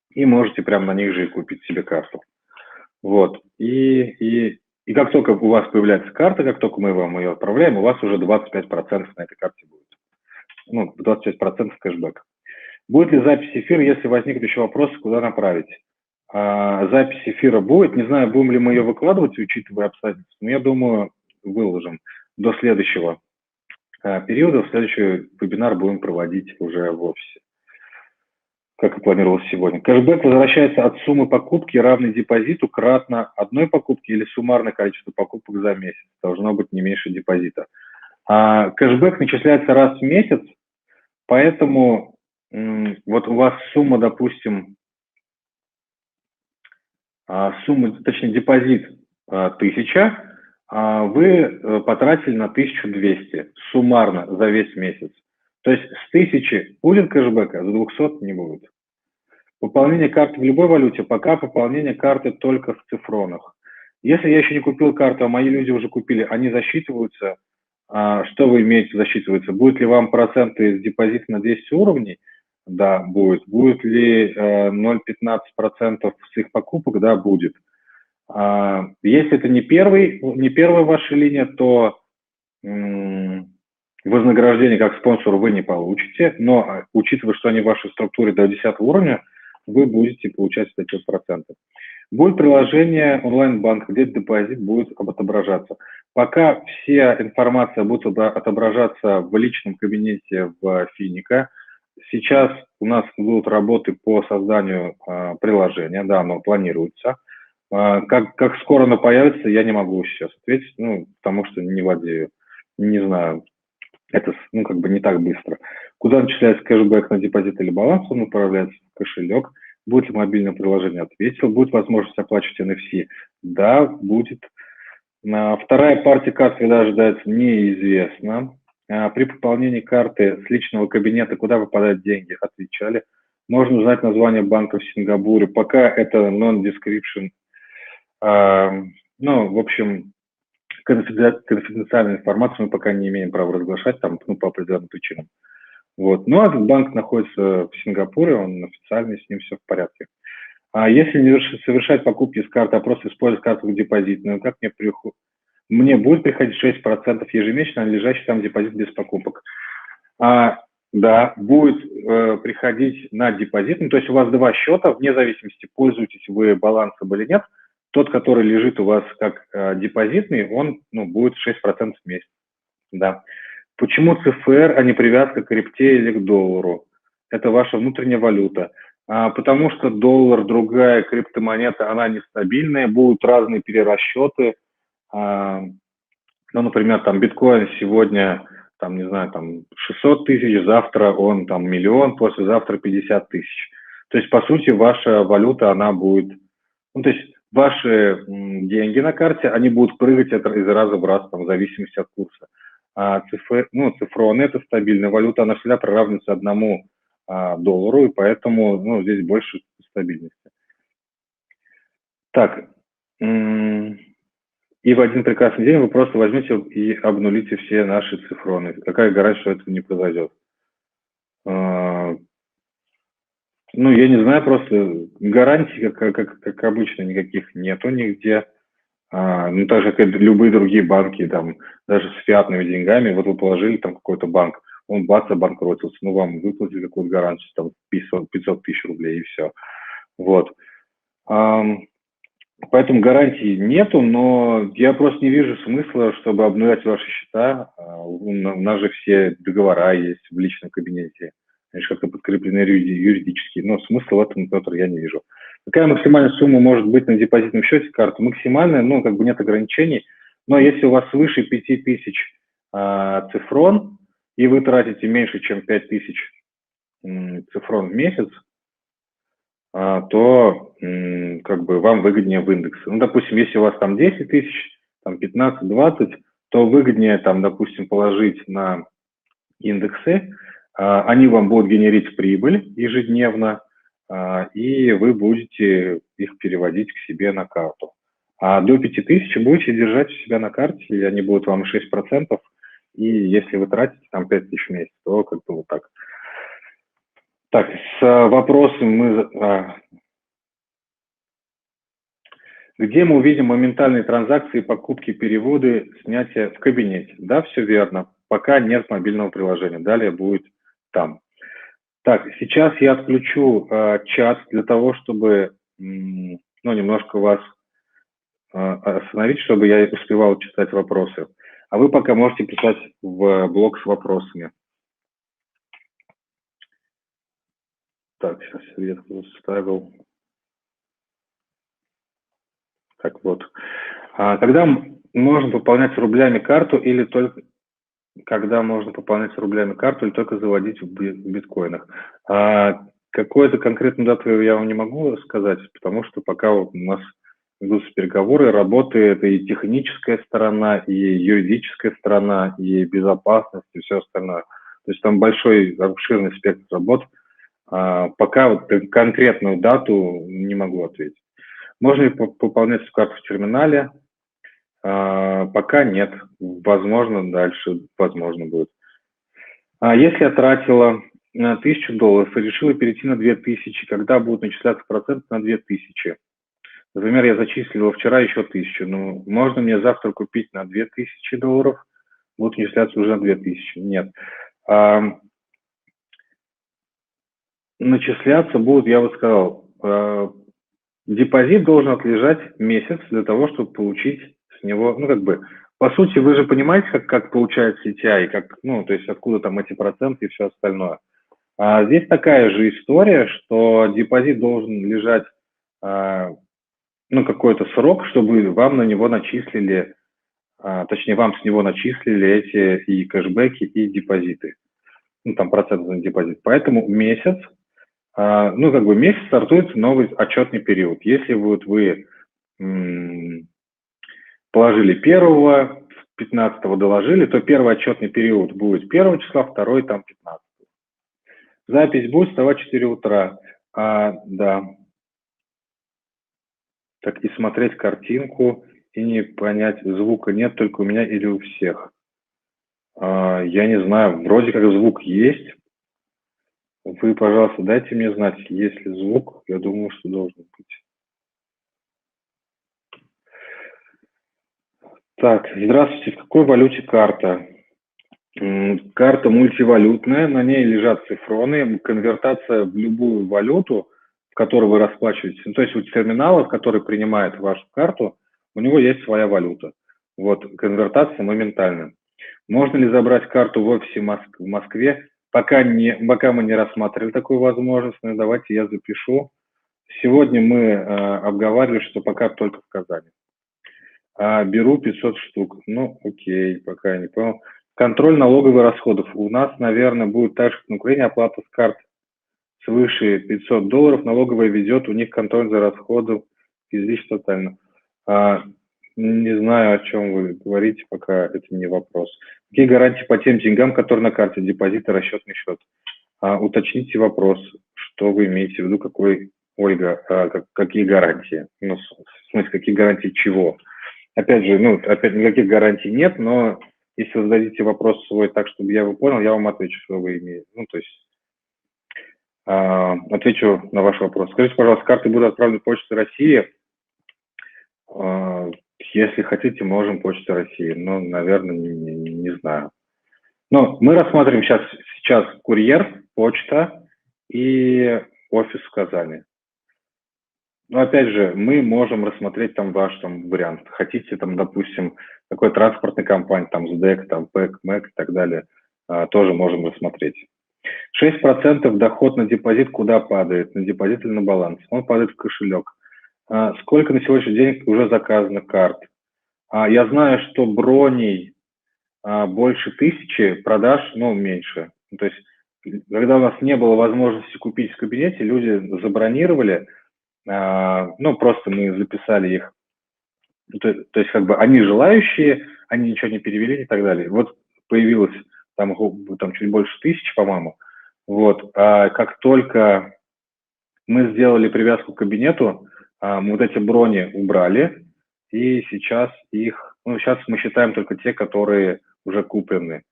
и можете прямо на них же и купить себе карту. Вот. И как только у вас появляется карта, как только мы вам ее отправляем, у вас уже 25% на этой карте будет. Ну, 25% кэшбэк. Будет ли запись эфира, если возникнут еще вопросы, куда направить? Запись эфира будет. Не знаю, будем ли мы ее выкладывать, учитывая обстоятельства, но я думаю, выложим до следующего периода. В следующий вебинар будем проводить уже в офисе, как и планировалось сегодня. Кэшбэк возвращается от суммы покупки, равной депозиту, кратно одной покупки или суммарное количество покупок за месяц. Должно быть не меньше депозита. Кэшбэк начисляется раз в месяц, поэтому вот у вас сумма, допустим, точнее депозит 1000, вы потратили на 1200 суммарно за весь месяц. То есть с 1000 будет кэшбэка, с 200 не будет. Пополнение карты в любой валюте, пока пополнение карты только в цифронах. Если я еще не купил карту, а мои люди уже купили, они засчитываются. Что вы имеете засчитываться? Будет ли вам проценты с депозита на 200 уровней? Да, будет. Будет ли 0,15% с их покупок? Да, будет. Если это не первая ваша линия, то Вознаграждение как спонсор вы не получите, но учитывая, что они в вашей структуре до 10 уровня, вы будете получать эти проценты. Будет приложение онлайн-банк, где депозит будет отображаться. Пока вся информация будет отображаться в личном кабинете в Финика. Сейчас у нас будут работы по созданию приложения, да, оно планируется. Как скоро оно появится, я не могу сейчас ответить, ну, потому что не владею, не знаю. Это, ну, как бы не так быстро. Куда начисляется кэшбэк на депозит или баланс, он управляется в кошелек. Будет ли мобильное приложение? Ответил. Будет возможность оплачивать NFC? Да, будет. Вторая партия карт, когда ожидается, неизвестно. При пополнении карты с личного кабинета, куда выпадают деньги, отвечали. Можно узнать название банка в Сингапуре. Пока это non-description. Ну, в общем, конфиденциальную информацию мы пока не имеем права разглашать, там, ну, по определенным причинам. Вот. Ну, а банк находится в Сингапуре, он официальный, с ним все в порядке. А если не совершать покупки с карты, а просто использовать карту как депозитную, как мне будет приходить 6% ежемесячно на лежащий там депозит без покупок? Да, будет приходить на депозитный, то есть у вас два счета, вне зависимости, пользуетесь вы балансом или нет. Тот, который лежит у вас как депозитный, он, ну, будет 6% в месяц. Да. Почему ЦФР, а не привязка к крипте или к доллару? Это ваша внутренняя валюта. Потому что доллар, другая криптомонета, она нестабильная, будут разные перерасчеты. Ну, например, там биткоин сегодня, там, не знаю, там 600 тысяч, завтра он там миллион, послезавтра 50 тысяч. То есть, по сути, ваша валюта, она будет, ну, то есть ваши деньги на карте, они будут прыгать из раза в раз, там, в зависимости от курса. Цифрон – это стабильная валюта, она всегда приравнивается одному доллару, и поэтому, ну, здесь больше стабильности. Так, и в один прекрасный день вы просто возьмете и обнулите все наши цифроны. Какая гарантия, что этого не произойдет? Ну, я не знаю, просто гарантий, как обычно, никаких нету нигде. Ну, так же, как и любые другие банки, там, даже с фиатными деньгами, вот вы положили там какой-то банк, он бац, обанкротился, ну, вам выплатили какую-то гарантию, там, 500 тысяч рублей, и все. Вот. Поэтому гарантий нету, но я просто не вижу смысла, чтобы обнулять ваши счета. У нас же все договора есть в личном кабинете, они же как-то подкреплены юридически, но смысла в этом, Петр, я не вижу. Какая максимальная сумма может быть на депозитном счете карты? Максимальная, ну, как бы нет ограничений, но если у вас свыше 5000 цифрон, и вы тратите меньше, чем 5000 цифрон в месяц, то как бы вам выгоднее в индексы. Ну, допустим, если у вас там 10 тысяч, там 15-20, то выгоднее там, допустим, положить на индексы, они вам будут генерить прибыль ежедневно, и вы будете их переводить к себе на карту. А до 5000 будете держать у себя на карте, и они будут вам 6%, и если вы тратите там 5000 в месяц, то как бы вот так. Так, с вопросом где мы увидим моментальные транзакции, покупки, переводы, снятия в кабинете? Да, все верно. Пока нет мобильного приложения. Далее будет там. Так, сейчас я отключу чат для того, чтобы ну, немножко вас остановить, чтобы я успевал читать вопросы. А вы пока можете писать в блок с вопросами. Так, сейчас я ставил. Так вот. Когда можно пополнять рублями карту или только заводить в биткоинах? Какую-то конкретную дату я вам не могу сказать, потому что пока вот у нас ведутся переговоры, работает и техническая сторона, и юридическая сторона, и безопасность, и все остальное. То есть там большой, обширный спектр работ. Пока вот конкретную дату не могу ответить. Можно ли пополнять эту карту в терминале? Пока нет. Возможно, дальше возможно будет. Если я тратила $1000 и решила перейти на 2000, когда будут начисляться проценты на 2000? Например, я зачислила вчера еще 1000. Ну, можно мне завтра купить на $2000? будут начисляться уже на 2000. Нет. Начисляться будут, я бы сказал, депозит должен отлежать месяц для того, чтобы получить с него, ну, как бы, по сути, вы же понимаете, как получается CTI, как, ну, то есть откуда там эти проценты и все остальное. А здесь такая же история, что депозит должен лежать, ну, какой-то срок, чтобы вам на него начислили, точнее, вам с него начислили эти и кэшбэки, и депозиты, ну, там процент на депозит. Поэтому месяц, ну, как бы месяц стартуется новый отчетный период. Если вот вы положили 1-го, 15-го доложили, то первый отчетный период будет 1 числа, второй там 15. Запись будет вставать в 4 утра. Да. Так и смотреть картинку и не понять, звука нет только у меня или у всех. Я не знаю, вроде как звук есть. Вы, пожалуйста, дайте мне знать, есть ли звук. Я думаю, что должен быть. Так, здравствуйте. В какой валюте карта? Карта мультивалютная, на ней лежат цифроны, конвертация в любую валюту, в которой вы расплачиваетесь. Ну, то есть у терминала, который принимает вашу карту, у него есть своя валюта. Вот, конвертация моментальная. Можно ли забрать карту в офисе в Москве? Пока мы не рассматривали такую возможность, но давайте я запишу. Сегодня мы обговаривали, что пока только в Казани. Беру 500 штук. Ну, окей, пока я не понял. Контроль налоговых расходов. У нас, наверное, будет так же, как на Украине, оплата с карт свыше $500. Налоговая ведет, у них контроль за расходом излишне тотально. Не знаю, о чем вы говорите, пока это не вопрос. Какие гарантии по тем деньгам, которые на карте, депозит и расчетный счет? Уточните вопрос, что вы имеете в виду, какой, Ольга, какие гарантии? Ну, в смысле, какие гарантии чего? Опять же, опять никаких гарантий нет, но если вы зададите вопрос свой так, чтобы я его понял, я вам отвечу, что вы имеете. Ну, то есть отвечу на ваш вопрос. Скажите, пожалуйста, карты будут отправлены Почтой России? Если хотите, можем Почтой России, но, наверное, не знаю. Но мы рассматриваем сейчас курьер, почта и офис в Казани. Но опять же, мы можем рассмотреть там ваш вариант. Хотите, там, допустим, такой транспортной компании, там, СДЭК, там, ПЭК, МЭК и так далее, тоже можем рассмотреть. 6% доход на депозит куда падает? На депозит или на баланс? Он падает в кошелек. Сколько на сегодняшний день уже заказано карт? Я знаю, что броней больше 1000, продаж, меньше. То есть, когда у нас не было возможности купить в кабинете, люди забронировали, просто мы записали их, то есть как бы они желающие, они ничего не перевели и так далее. Вот появилось там чуть больше 1000, по-моему. Вот, как только мы сделали привязку к кабинету, мы вот эти брони убрали, и сейчас сейчас мы считаем только те, которые уже куплены,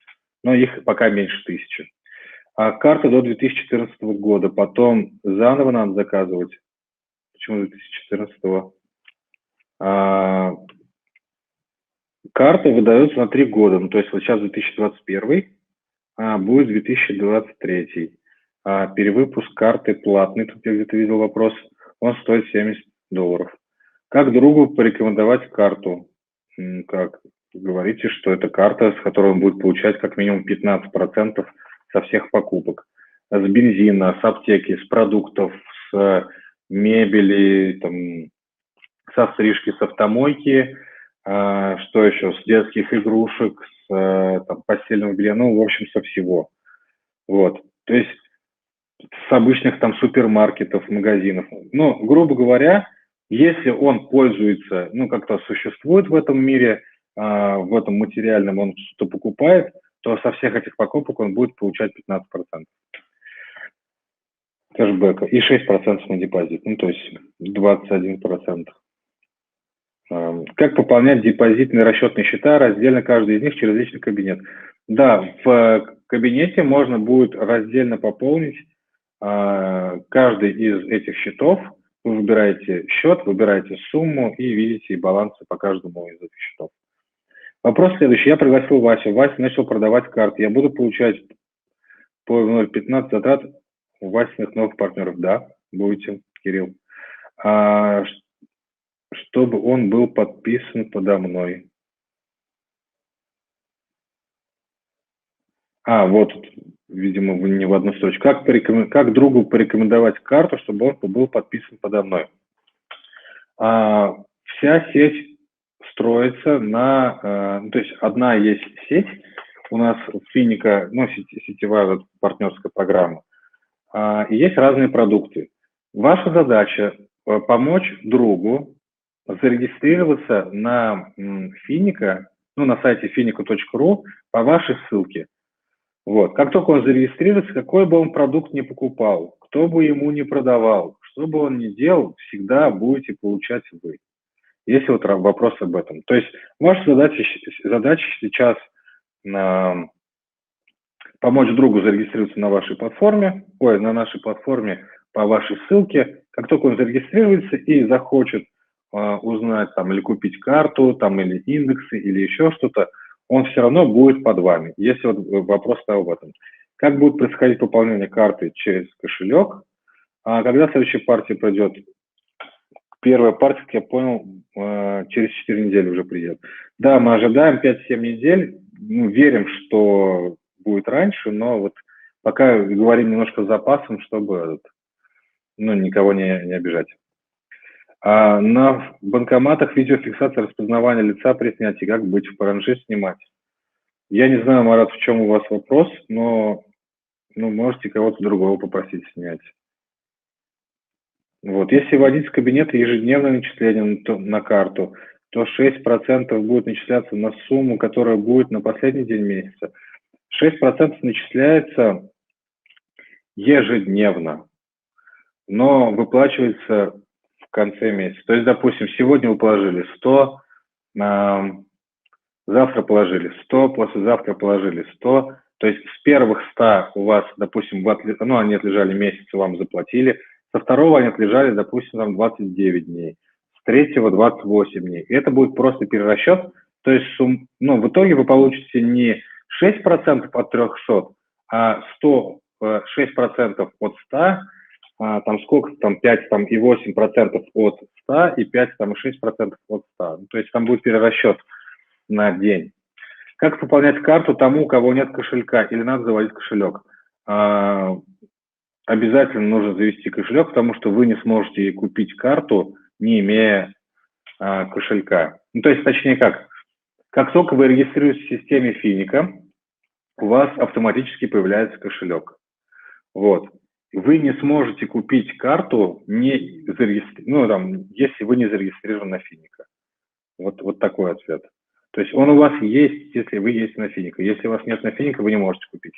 но их пока меньше 1000. Карта до 2014 года, потом заново надо заказывать. Почему 2014? Карта выдается на 3 года, то есть вот сейчас 2021, будет 2023. Перевыпуск карты платный, тут я где-то видел вопрос, он стоит $70. Как другу порекомендовать карту? Как говорите, что это карта, с которой он будет получать как минимум 15% со всех покупок. С бензина, с аптеки, с продуктов, с мебели, со стрижки, с автомойки, что еще, с детских игрушек, с постельного белья, в общем, со всего. Вот, то есть с обычных супермаркетов, магазинов. Грубо говоря, если он пользуется, как-то существует в этом мире, в этом материальном, он что-то покупает, то со всех этих покупок он будет получать 15% кэшбэка и 6% на депозит, то есть 21%. Как пополнять депозитные расчетные счета, раздельно каждый из них через личный кабинет? Да, в кабинете можно будет раздельно пополнить каждый из этих счетов. Вы выбираете счет, выбираете сумму и видите балансы по каждому из этих счетов. Вопрос следующий. Я пригласил Васю. Вася начал продавать карты. Я буду получать по 0,15 затрат у Васиных новых партнеров? Да, будете, Кирилл. Чтобы он был подписан подо мной. Вот, видимо, вы не в одну строчку. Как другу порекомендовать карту, чтобы он был подписан подо мной? Вся сеть строится то есть одна есть сеть, у нас Финика, сетевая партнерская программа, и есть разные продукты. Ваша задача помочь другу зарегистрироваться на Финика, на сайте finica.ru по вашей ссылке. Вот. Как только он зарегистрируется, какой бы он продукт ни покупал, кто бы ему ни продавал, что бы он ни делал, всегда будете получать вы. Если вопрос об этом. То есть ваша задача сейчас помочь другу зарегистрироваться на вашей платформе, на нашей платформе по вашей ссылке. Как только он зарегистрируется и захочет узнать или купить карту, или индексы, или еще что-то, он все равно будет под вами. Если вопрос об этом. Как будет происходить пополнение карты через кошелек? Когда следующая партия пройдет? Первая партия, как я понял, через 4 недели уже придет. Да, мы ожидаем 5-7 недель. Верим, что будет раньше, но пока говорим немножко с запасом, чтобы никого не обижать. На банкоматах видеофиксация распознавания лица при снятии. Как быть, в паранже снимать? Я не знаю, Марат, в чем у вас вопрос, но можете кого-то другого попросить снять. Если вводить в кабинет ежедневное начисление на карту, то 6% будет начисляться на сумму, которая будет на последний день месяца. 6% начисляется ежедневно, но выплачивается в конце месяца. То есть, допустим, сегодня вы положили 100, завтра положили 100, послезавтра положили 100. То есть с первых 100 у вас, допустим, они отлежали месяц, вам заплатили. Со второго они отлежали, допустим, 29 дней. С третьего 28 дней. И это будет просто перерасчет. То есть в итоге вы получите не 6% от 300, а 6% от 100, сколько 5 и 8% от 100, и 5 и 6% от 100. То есть там будет перерасчет на день. Как пополнять карту тому, у кого нет кошелька, или надо заводить кошелек? Обязательно нужно завести кошелек, потому что вы не сможете купить карту, не имея кошелька. То есть, точнее как только вы регистрируетесь в системе Финика, у вас автоматически появляется кошелек. Вы не сможете купить карту, если вы не зарегистрированы на Финика. Вот такой ответ. То есть он у вас есть, если вы есть на Финика. Если у вас нет на Финика, вы не можете купить.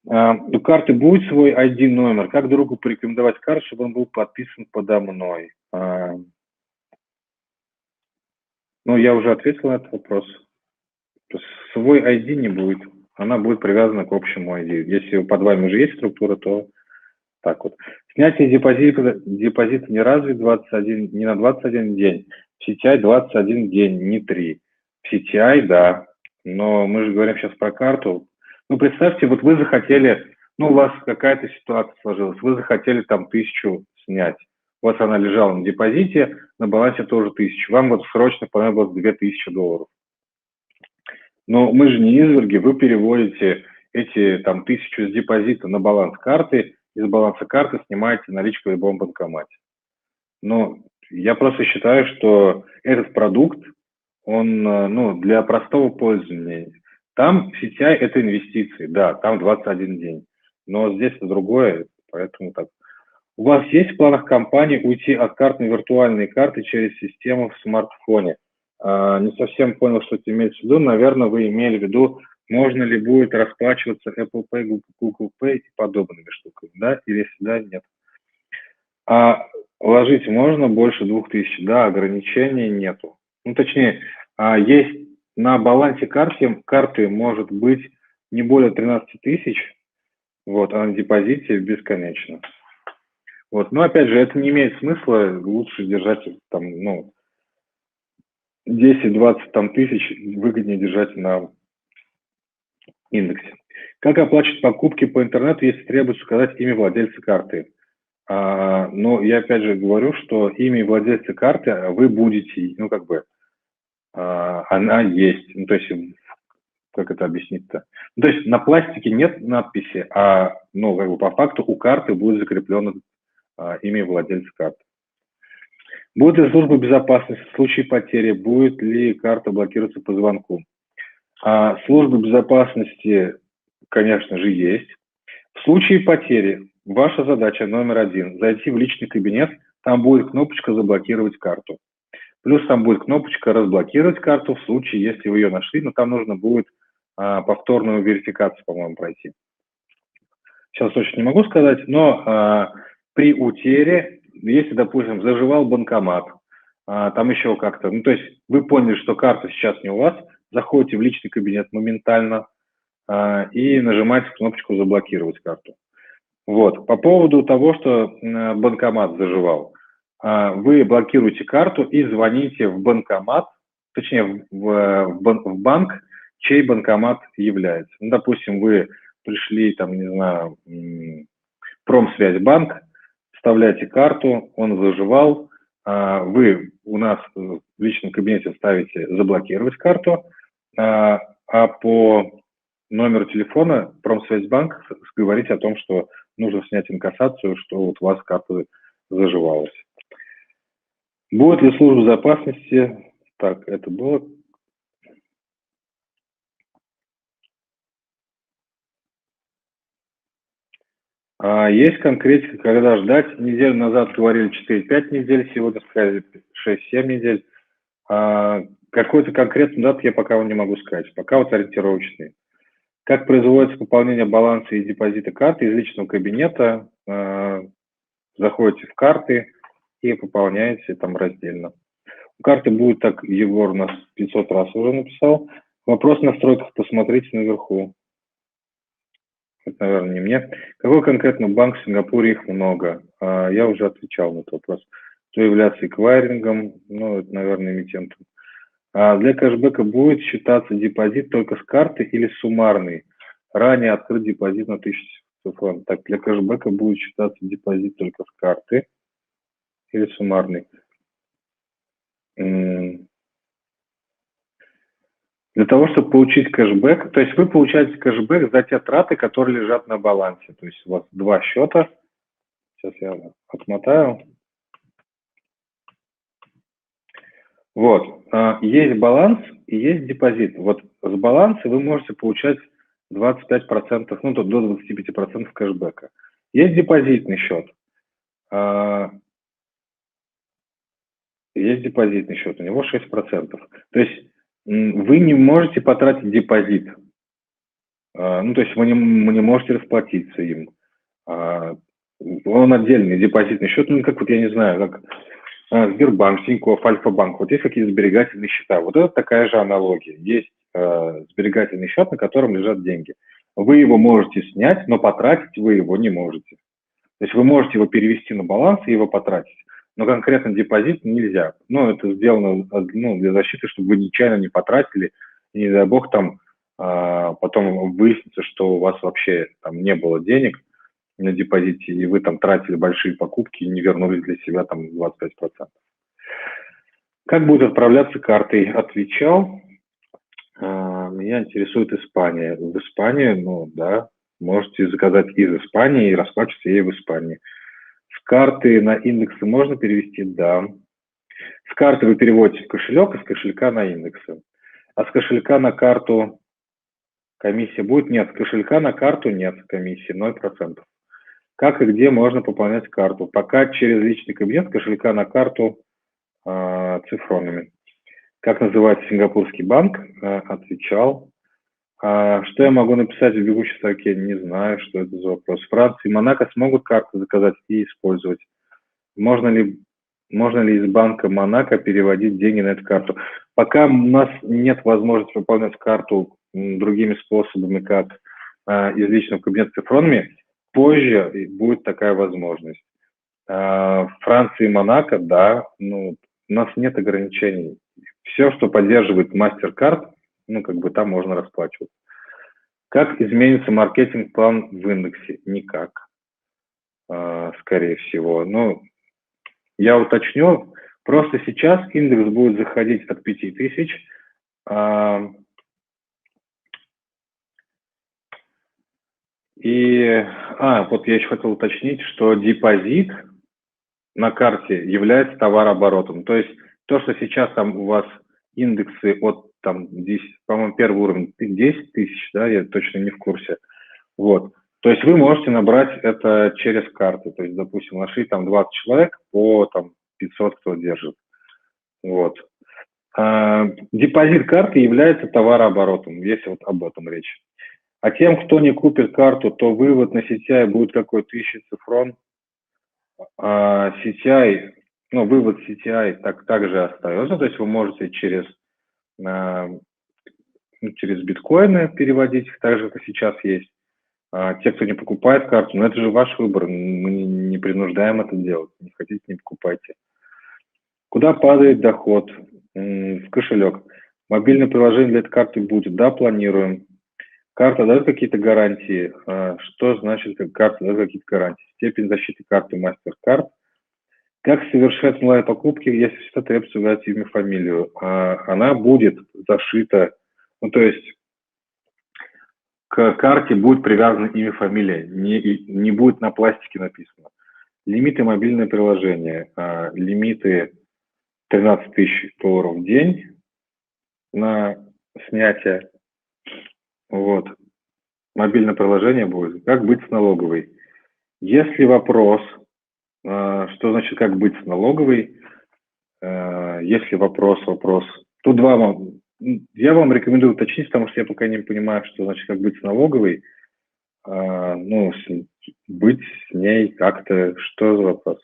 У карты будет свой ID-номер. Как другу порекомендовать карту, чтобы он был подписан подо мной? Я уже ответил на этот вопрос. То есть свой ID не будет. Она будет привязана к общему ID. Если под вами уже есть структура, то так вот. Снятие депозита не разве не на 21 день. В CTI 21 день, не 3. В CTI, да. Но мы же говорим сейчас про карту. Представьте, вы захотели, у вас какая-то ситуация сложилась, вы захотели 1000 снять. У вас она лежала на депозите, на балансе тоже 1000. Вам срочно понадобилось $2000. Но мы же не изверги, вы переводите эти 1000 с депозита на баланс карты, из баланса карты снимаете наличку в любом банкомате. Но я просто считаю, что этот продукт, он для простого пользования. Там в CTI это инвестиции, да, там 21 день. Но здесь это другое, поэтому так. У вас есть в планах компании уйти от карт на виртуальные карты через систему в смартфоне? Не совсем понял, что это имеется в виду. Наверное, вы имели в виду, можно ли будет расплачиваться Apple Pay, Google Pay и подобными штуками, да? Или если да, нет. Вложить можно больше 2000, да, ограничений нету. Точнее, есть на балансе карты может быть не более 13 тысяч, а на депозите бесконечно. Но опять же, это не имеет смысла, лучше держать 10-20 там тысяч выгоднее держать на индексе. Как оплачивать покупки по интернету, если требуется указать имя владельца карты? Но я опять же говорю, что имя владельца карты вы будете, ну как бы, она есть. Ну, то есть, как это объяснить-то? Ну, то есть на пластике нет надписи, ну, как бы по факту у карты будет закреплено имя владельца карты. Будет ли служба безопасности в случае потери? Будет ли карта блокироваться по звонку? Служба безопасности, конечно же, есть. В случае потери ваша задача номер 1 – зайти в личный кабинет, там будет кнопочка «Заблокировать карту». Плюс там будет кнопочка «Разблокировать карту» в случае, если вы ее нашли, но там нужно будет повторную верификацию, по-моему, пройти. Сейчас точно не могу сказать, но при утере, если, допустим, заживал банкомат, там еще как-то, ну, то есть вы поняли, что карта сейчас не у вас, заходите в личный кабинет моментально и нажимаете кнопочку «Заблокировать карту». Вот. По поводу того, что банкомат заживал, вы блокируете карту и звоните в банкомат, точнее в банк, чей банкомат является. Ну, допустим, вы пришли, там, не знаю, Промсвязьбанк, вставляете карту, он заживал, вы у нас в личном кабинете ставите «Заблокировать карту», а по номеру телефона Промсвязьбанк говорите о том, что нужно снять инкассацию, что вот у вас карта заживалась. Будет ли служба безопасности? Так, это было. Есть конкретика, когда ждать. Неделю назад говорили 4-5 недель, сегодня сказали 6-7 недель. Какой-то конкретный дат я пока вам не могу сказать, пока вот ориентировочный. Как производится пополнение баланса и депозита карты из личного кабинета? Заходите в карты и пополняете там раздельно. У карты будет так, Егор у нас 500 раз уже написал. Вопрос в настройках посмотрите наверху. Это, наверное, не мне. Какой конкретно банк в Сингапуре? Их много. Я уже отвечал на этот вопрос. Кто является эквайрингом? Ну, это, наверное, эмитентом. Для кэшбэка будет считаться депозит только с карты или суммарный? Ранее открыт депозит на 1000 цифрон. Так, для кэшбэка будет считаться депозит только с карты или суммарный? Для того, чтобы получить кэшбэк, то есть вы получаете кэшбэк за те траты, которые лежат на балансе. То есть у вас два счета. Сейчас я отмотаю. Вот. Есть баланс и есть депозит. Вот с баланса вы можете получать 25%, ну, до 25% кэшбэка. Есть депозитный счет. Есть депозитный счет, у него 6%. То есть вы не можете потратить депозит. Ну, то есть вы не можете расплатиться им. Он отдельный депозитный счет, ну, как вот я не знаю, как Сбербанк, Тинькофф, Альфа-банк. Вот есть какие-то сберегательные счета. Вот это такая же аналогия. Есть сберегательный счет, на котором лежат деньги. Вы его можете снять, но потратить вы его не можете. То есть вы можете его перевести на баланс и его потратить, но конкретно депозит нельзя. Ну, это сделано для защиты, чтобы вы нечаянно не потратили, и не дай бог там потом выяснится, что у вас вообще там не было денег на депозите, и вы там тратили большие покупки и не вернули для себя там 25%. Как будет отправляться картой? Отвечал. Меня интересует Испания. В Испании, ну да, можете заказать из Испании и расплачиваться ей в Испании. С карты на индексы можно перевести? Да. С карты вы переводите в кошелек, а с кошелька на индексы. А с кошелька на карту комиссия будет? Нет, с кошелька на карту нет комиссии, 0%. Как и где можно пополнять карту? Пока через личный кабинет, с кошелька на карту цифронами. Как называется сингапурский банк? Отвечал. Что я могу написать в бегущей строке? Не знаю, что это за вопрос. Франция и Монако смогут карты заказать и использовать? Можно ли из банка Монако переводить деньги на эту карту? Пока у нас нет возможности пополнять карту другими способами, как из личного кабинета цифронами, позже будет такая возможность. Франция и Монако, да, ну, у нас нет ограничений. все, что поддерживает MasterCard, ну, как бы там можно расплачиваться. Как изменится маркетинг-план в индексе? Никак, скорее всего. Но я уточню, просто сейчас индекс будет заходить от 5000. Вот я еще хотел уточнить, что депозит на карте является товарооборотом. То есть то, что сейчас там у вас индексы от там 10, по-моему, первый уровень 10 тысяч, да, я точно не в курсе. Вот. То есть вы можете набрать это через карты. То есть, допустим, нашли там 20 человек, по там 500 кто держит. Вот. Депозит карты является товарооборотом, если вот об этом речь. А тем, кто не купит карту, то вывод на CTI будет какой? 1000 цифрон. CTI, ну, вывод CTI также остается, то есть вы можете через биткоины переводить, так же, как и сейчас есть. Те, кто не покупает карту, но это же ваш выбор, мы не принуждаем это делать, не хотите, не покупайте. Куда падает доход? В кошелек. Мобильное приложение для этой карты будет, да, планируем. Карта дает какие-то гарантии. Что значит, как карта дает какие-то гарантии? Степень защиты карты MasterCard. Как совершать онлайн-покупки, если всегда требуется указать имя, фамилию? Она будет зашита, ну, то есть к карте будет привязано имя, фамилия, не будет на пластике написано. Лимиты мобильное приложение. Лимиты 13 тысяч долларов в день на снятие. Вот. Мобильное приложение будет. Как быть с налоговой? Если вопрос, что значит как быть с налоговой, если вопрос, тут я вам рекомендую уточнить, потому что я пока не понимаю, что значит как быть с налоговой, быть с ней как-то, что за вопрос?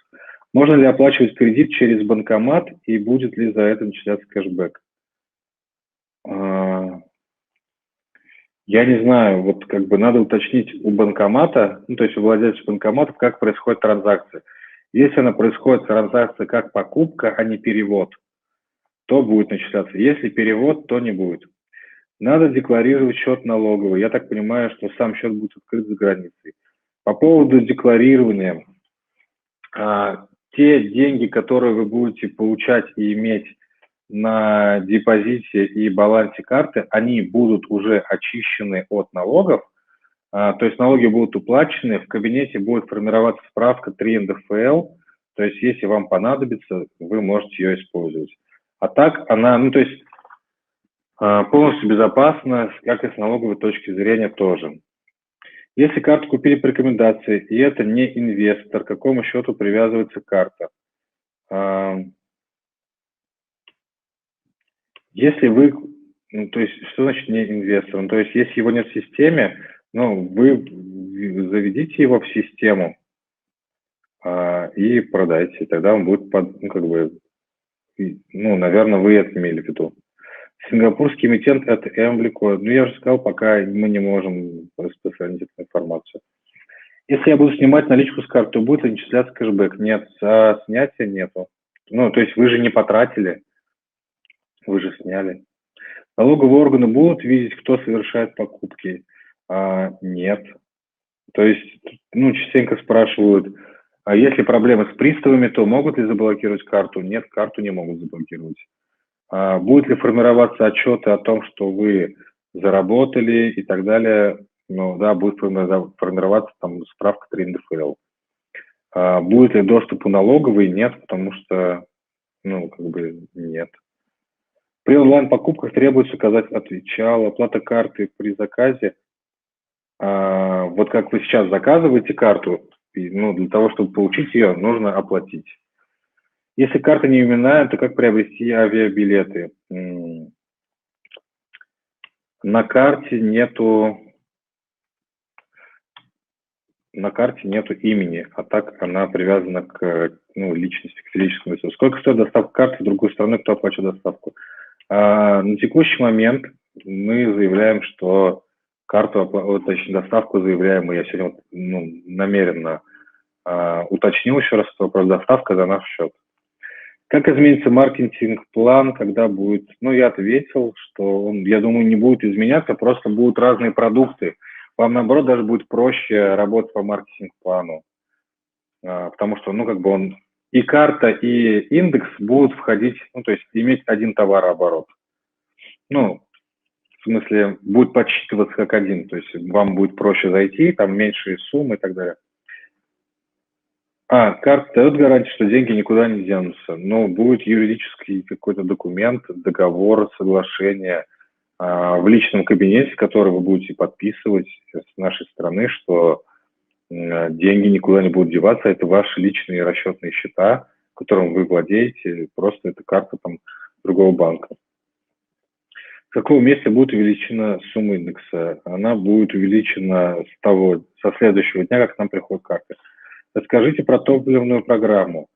Можно ли оплачивать кредит через банкомат и будет ли за это начисляться кэшбэк? Я не знаю, вот как бы надо уточнить у банкомата, ну то есть у владельца банкомата, как происходит транзакция. Если она происходит транзакция как покупка, а не перевод, то будет начисляться. Если перевод, то не будет. Надо декларировать счет налоговый. Я так понимаю, что сам счет будет открыт за границей. По поводу декларирования, те деньги, которые вы будете получать и иметь на депозите и балансе карты, они будут уже очищены от налогов, то есть налоги будут уплачены, в кабинете будет формироваться справка 3 НДФЛ, то есть если вам понадобится, вы можете ее использовать. А так она, ну то есть полностью безопасна, как и с налоговой точки зрения тоже. Если карту купили по рекомендации, и это не инвестор, к какому счету привязывается карта? Если вы, ну, то есть, что значит не инвестор? Ну, то есть, если его нет в системе, ну, вы заведите его в систему и продайте, тогда он будет, наверное, вы это имели в виду. Сингапурский эмитент – это Эмблико. Ну, я уже сказал, пока мы не можем распространить эту информацию. Если я буду снимать наличку с карты, будет ли начисляться кэшбэк? Нет, за снятие нету. Ну, то есть вы же не потратили, вы же сняли. Налоговые органы будут видеть, кто совершает покупки? Нет. То есть, частенько спрашивают, а если проблемы с приставами, то могут ли заблокировать карту? Нет, карту не могут заблокировать. Будет ли формироваться отчеты о том, что вы заработали и так далее? Ну да, будет формироваться там справка 3 НДФЛ. Будет ли доступ у налоговой? Нет, потому что, нет. При онлайн-покупках требуется указать отвечал, оплата карты при заказе. Вот как вы сейчас заказываете карту, для того, чтобы получить ее, нужно оплатить. Если карта не именная, то как приобрести авиабилеты? На карте нету имени, а так она привязана к личности, к физическому лицу. Сколько стоит доставка карты в другую страну, кто оплачивает доставку? На текущий момент мы заявляем, что доставку заявляем, и я сегодня намеренно уточнил еще раз, что вопрос доставка за наш счет. Как изменится маркетинг-план, когда будет? Ну, я ответил, что он, я думаю, не будет изменяться, просто будут разные продукты. Вам, наоборот, даже будет проще работать по маркетинг-плану, потому что, ну, как бы он и карта, и индекс будут входить, ну, то есть иметь один товарооборот. Ну, в смысле, будет подсчитываться как один, то есть вам будет проще зайти, там меньшие суммы и так далее. Карта дает гарантию, что деньги никуда не денутся, но будет юридический какой-то документ, договор, соглашение в личном кабинете, который вы будете подписывать с нашей стороны, что деньги никуда не будут деваться, это ваши личные расчетные счета, которым вы владеете, просто это карта там другого банка. В каком месте будет увеличена сумма индекса? Она будет увеличена со следующего дня, как к нам приходит карта. Расскажите про топливную программу.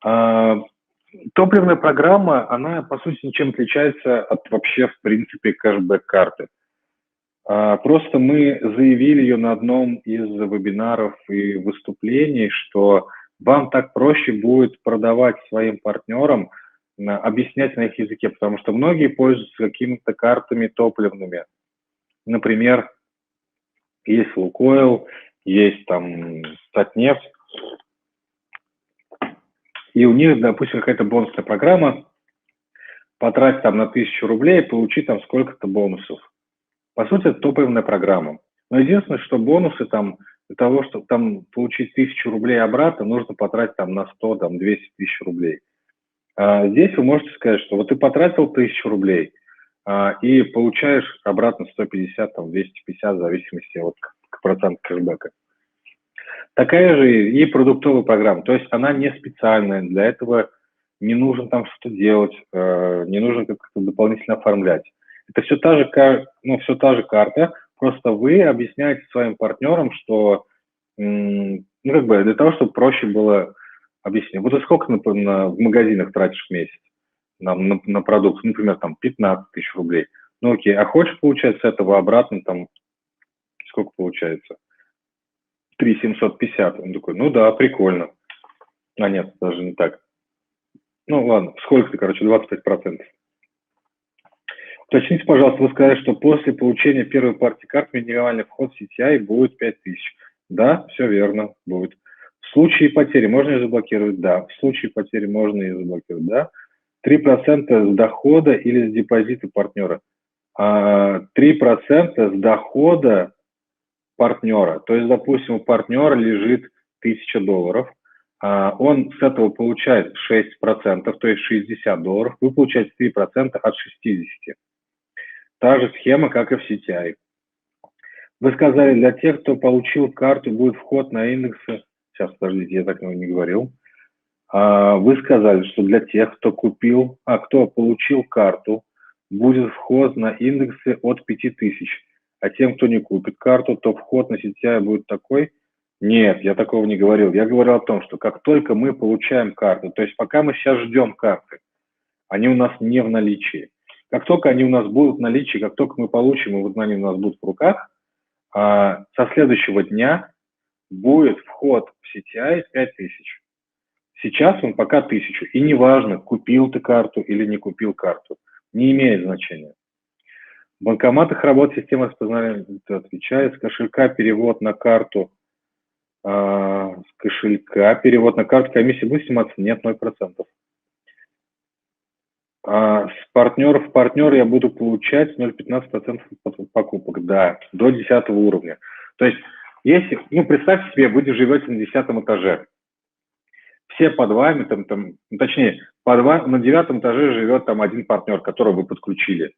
Топливная программа, она, по сути, ничем не отличается от вообще, в принципе, кэшбэк-карты. Просто мы заявили ее на одном из вебинаров и выступлений, что вам так проще будет продавать своим партнерам, объяснять на их языке, потому что многие пользуются какими-то картами топливными. Например, есть Лукойл, есть там Татнефть, и у них, допустим, какая-то бонусная программа, потратить там на 1000 рублей, получить там сколько-то бонусов. По сути, это топливная программа. Но единственное, что бонусы там, для того, чтобы там получить 1000 рублей обратно, нужно потратить там на 100, там 200 тысяч рублей. Здесь вы можете сказать, что вот ты потратил 1000 рублей и получаешь обратно 150, там 250, в зависимости от процента кэшбэка. Такая же и продуктовая программа, то есть она не специальная, для этого не нужно там что-то делать, не нужно как-то дополнительно оформлять. Это все та же карта, просто вы объясняете своим партнерам, что ну, как бы для того, чтобы проще было объяснить. Вот ты сколько в магазинах тратишь в месяц на продукт, например, там 15 тысяч рублей. Ну окей, а хочешь получать с этого обратно там сколько получается? 3750. Он такой, ну да, прикольно. Нет, даже не так. Ну ладно, сколько-то, короче, 25%. Уточните, пожалуйста, вы сказали, что после получения первой партии карт минимальный вход в CTI будет 5000. Да, все верно, будет. В случае потери можно ее заблокировать? Да. В случае потери можно ее заблокировать? Да. 3% с дохода или с депозита партнера? 3% с дохода партнера. То есть, допустим, у партнера лежит $1000, он с этого получает 6%, то есть $60. Вы получаете 3% от 60. Та же схема, как и в CTI. Вы сказали, для тех, кто получил карту, будет вход на индексы. Сейчас, подождите, я так не говорил. Вы сказали, что для тех, кто кто получил карту, будет вход на индексы от 5000. А тем, кто не купит карту, то вход на CTI будет такой? Нет, я такого не говорил. Я говорил о том, что как только мы получаем карту, то есть пока мы сейчас ждем карты, они у нас не в наличии. Как только они у нас будут в наличии, как только мы получим, и вот они у нас будут в руках, со следующего дня будет вход в CTI 5000. Сейчас он пока 1000. И неважно, купил ты карту или не купил карту. Не имеет значения. В банкоматах работает система распознавания, отвечает, с кошелька перевод на карту. С кошелька перевод на карту, комиссия будет сниматься? Нет, 0%. С партнеров в партнер я буду получать 0,15% покупок, да, до 10 уровня. То есть, если, представьте себе, вы живете на 10 этаже, все под вами, на 9 этаже живет там один партнер, которого вы подключили.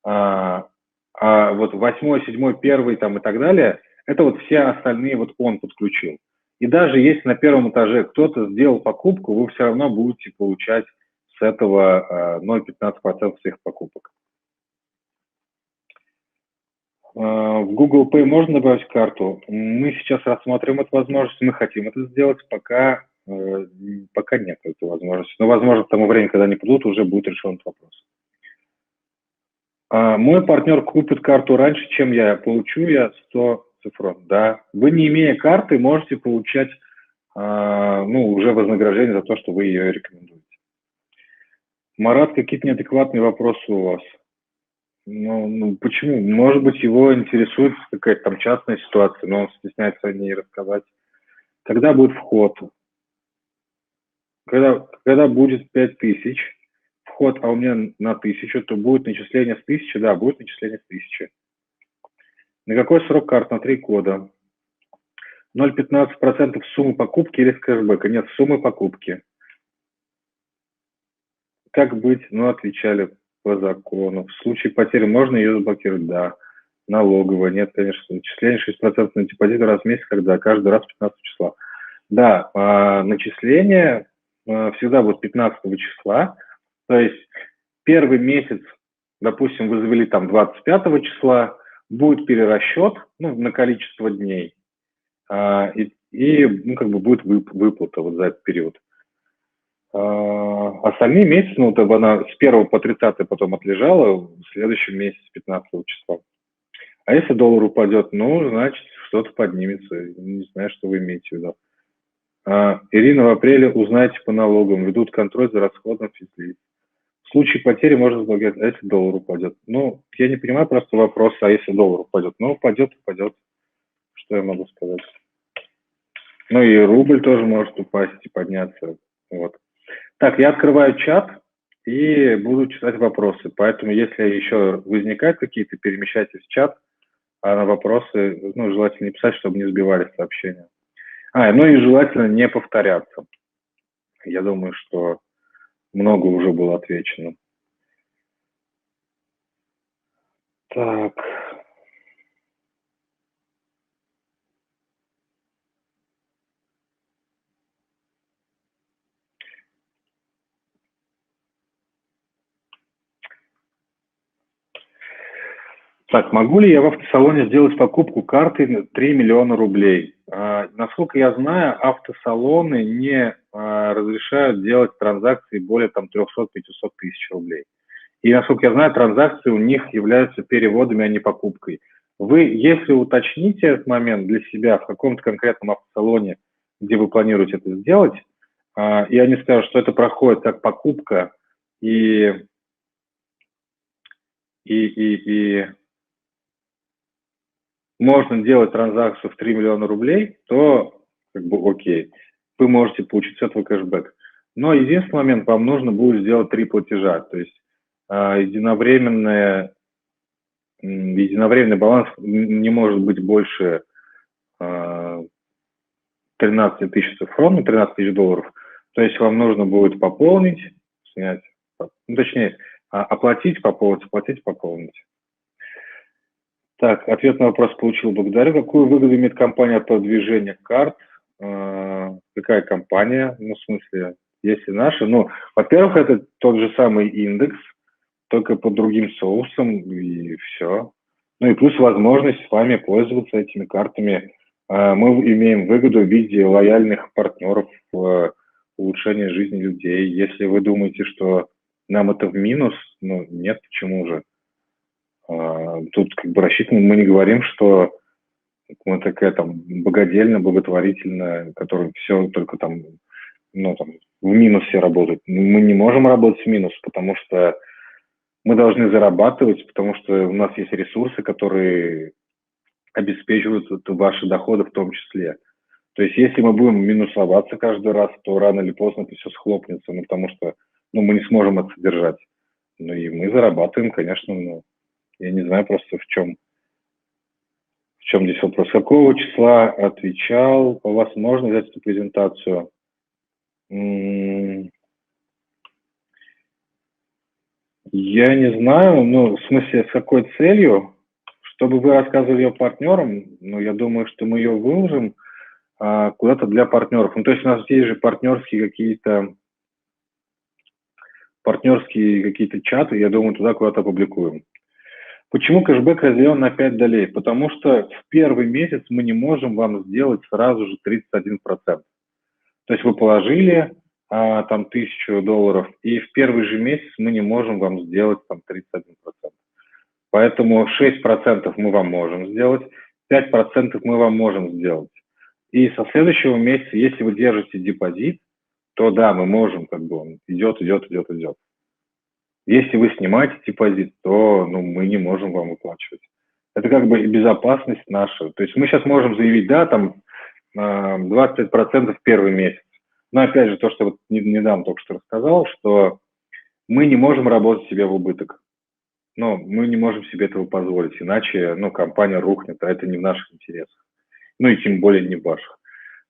Вот 8, 7, 1 там и так далее, это вот все остальные вот он подключил. И даже если на первом этаже кто-то сделал покупку, вы все равно будете получать с этого 0,15% своих покупок. В Google Pay можно добавить карту? Мы сейчас рассматриваем эту возможность, мы хотим это сделать, пока нет этой возможности. Но, возможно, к тому времени, когда они придут, уже будет решен этот вопрос. Мой партнер купит карту раньше, чем я. Получу я 100 цифрон. Да. Вы, не имея карты, можете получать уже вознаграждение за то, что вы ее рекомендуете. Марат, какие-то неадекватные вопросы у вас. Ну, почему? Может быть, его интересует какая-то там частная ситуация, но он стесняется о ней рассказать. Когда будет вход? Когда будет 5000 вход, а у меня на 1000, то будет начисление с 1000, да, будет начисление с 1000. На какой срок карт? На 3 года. 0,15% суммы покупки или с кэшбэка? Нет, суммы покупки. Как быть? Ну, отвечали по закону. В случае потери можно ее заблокировать? Да. Налоговая? Нет, конечно. Начисление 6% на депозит раз в месяц, когда каждый раз 15 числа. Да, начисление всегда будет 15 числа. То есть первый месяц, допустим, вы завели там 25 числа, будет перерасчет, ну, на количество дней, и как бы будет выплата вот за этот период. Остальные месяцы, ну, вот она с 1 по 30 потом отлежала, в следующем месяце 15 числа. А если доллар упадет, ну, значит, что-то поднимется. Не знаю, что вы имеете в виду. Ирина, в апреле узнайте по налогам, ведут контроль за расходом физлиц. В случае потери можно заблокировать, а если доллар упадет? Ну, я не понимаю просто вопрос, а если доллар упадет? Ну, упадет. Что я могу сказать? Ну, и рубль тоже может упасть и подняться. Вот. Так, я открываю чат и буду читать вопросы. Поэтому, если еще возникают какие-то, перемещайтесь в чат, а на вопросы, ну, желательно не писать, чтобы не сбивались сообщения. Ну и желательно не повторяться. Я думаю, что много уже было отвечено. Так. Так, могу ли я в автосалоне сделать покупку карты 3 миллиона рублей? Насколько я знаю, автосалоны не разрешают делать транзакции более там 300-500 тысяч рублей. И, насколько я знаю, транзакции у них являются переводами, а не покупкой. Вы, если уточните этот момент для себя в каком-то конкретном автосалоне, где вы планируете это сделать, и они скажут, что это проходит как покупка, и можно делать транзакцию в 3 миллиона рублей, то как бы окей, вы можете получить с этого кэшбэк. Но единственный момент, вам нужно будет сделать 3 платежа, то есть единовременный баланс не может быть больше 13 тысяч цифрон, 13 тысяч долларов. То есть вам нужно будет пополнить, снять, ну, точнее, оплатить, пополнить, оплатить, пополнить. Так, ответ на вопрос получил. Благодарю. Какую выгоду имеет компания от продвижения карт? Какая компания? Ну, в смысле, если наша? Ну, во-первых, это тот же самый индекс, только под другим соусом, и все. Ну и плюс возможность с вами пользоваться этими картами. Мы имеем выгоду в виде лояльных партнеров в улучшении жизни людей. Если вы думаете, что нам это в минус, ну нет, почему же? Тут как бы рассчитано, мы не говорим, что мы такая там богадельная, благотворительная, которая все только там, ну, там в минусе работает. Мы не можем работать в минус, потому что мы должны зарабатывать, потому что у нас есть ресурсы, которые обеспечивают ваши доходы в том числе. То есть если мы будем минусоваться каждый раз, то рано или поздно это все схлопнется, ну, потому что мы не сможем это содержать. Ну и мы зарабатываем, конечно, но я не знаю просто в чем здесь вопрос. С какого числа отвечал? У вас можно взять эту презентацию? Я не знаю, ну, в смысле, с какой целью? Чтобы вы рассказывали ее партнерам, ну, я думаю, что мы ее выложим куда-то для партнеров. Ну, то есть у нас есть же партнерские какие-то чаты, я думаю, туда куда-то опубликуем. Почему кэшбэк разделен на 5 долей? Потому что в первый месяц мы не можем вам сделать сразу же 31%. То есть вы положили там $1000, и в первый же месяц мы не можем вам сделать там 31%. Поэтому 6% мы вам можем сделать, 5% мы вам можем сделать. И со следующего месяца, если вы держите депозит, то да, мы можем, как бы он идет. Если вы снимаете депозит, то мы не можем вам выплачивать. Это как бы безопасность наша. То есть мы сейчас можем заявить, да, там 25% первый месяц. Но опять же, то, что вот недавно только что рассказал, что мы не можем работать себе в убыток. Но мы не можем себе этого позволить, иначе компания рухнет, а это не в наших интересах. И тем более не в ваших.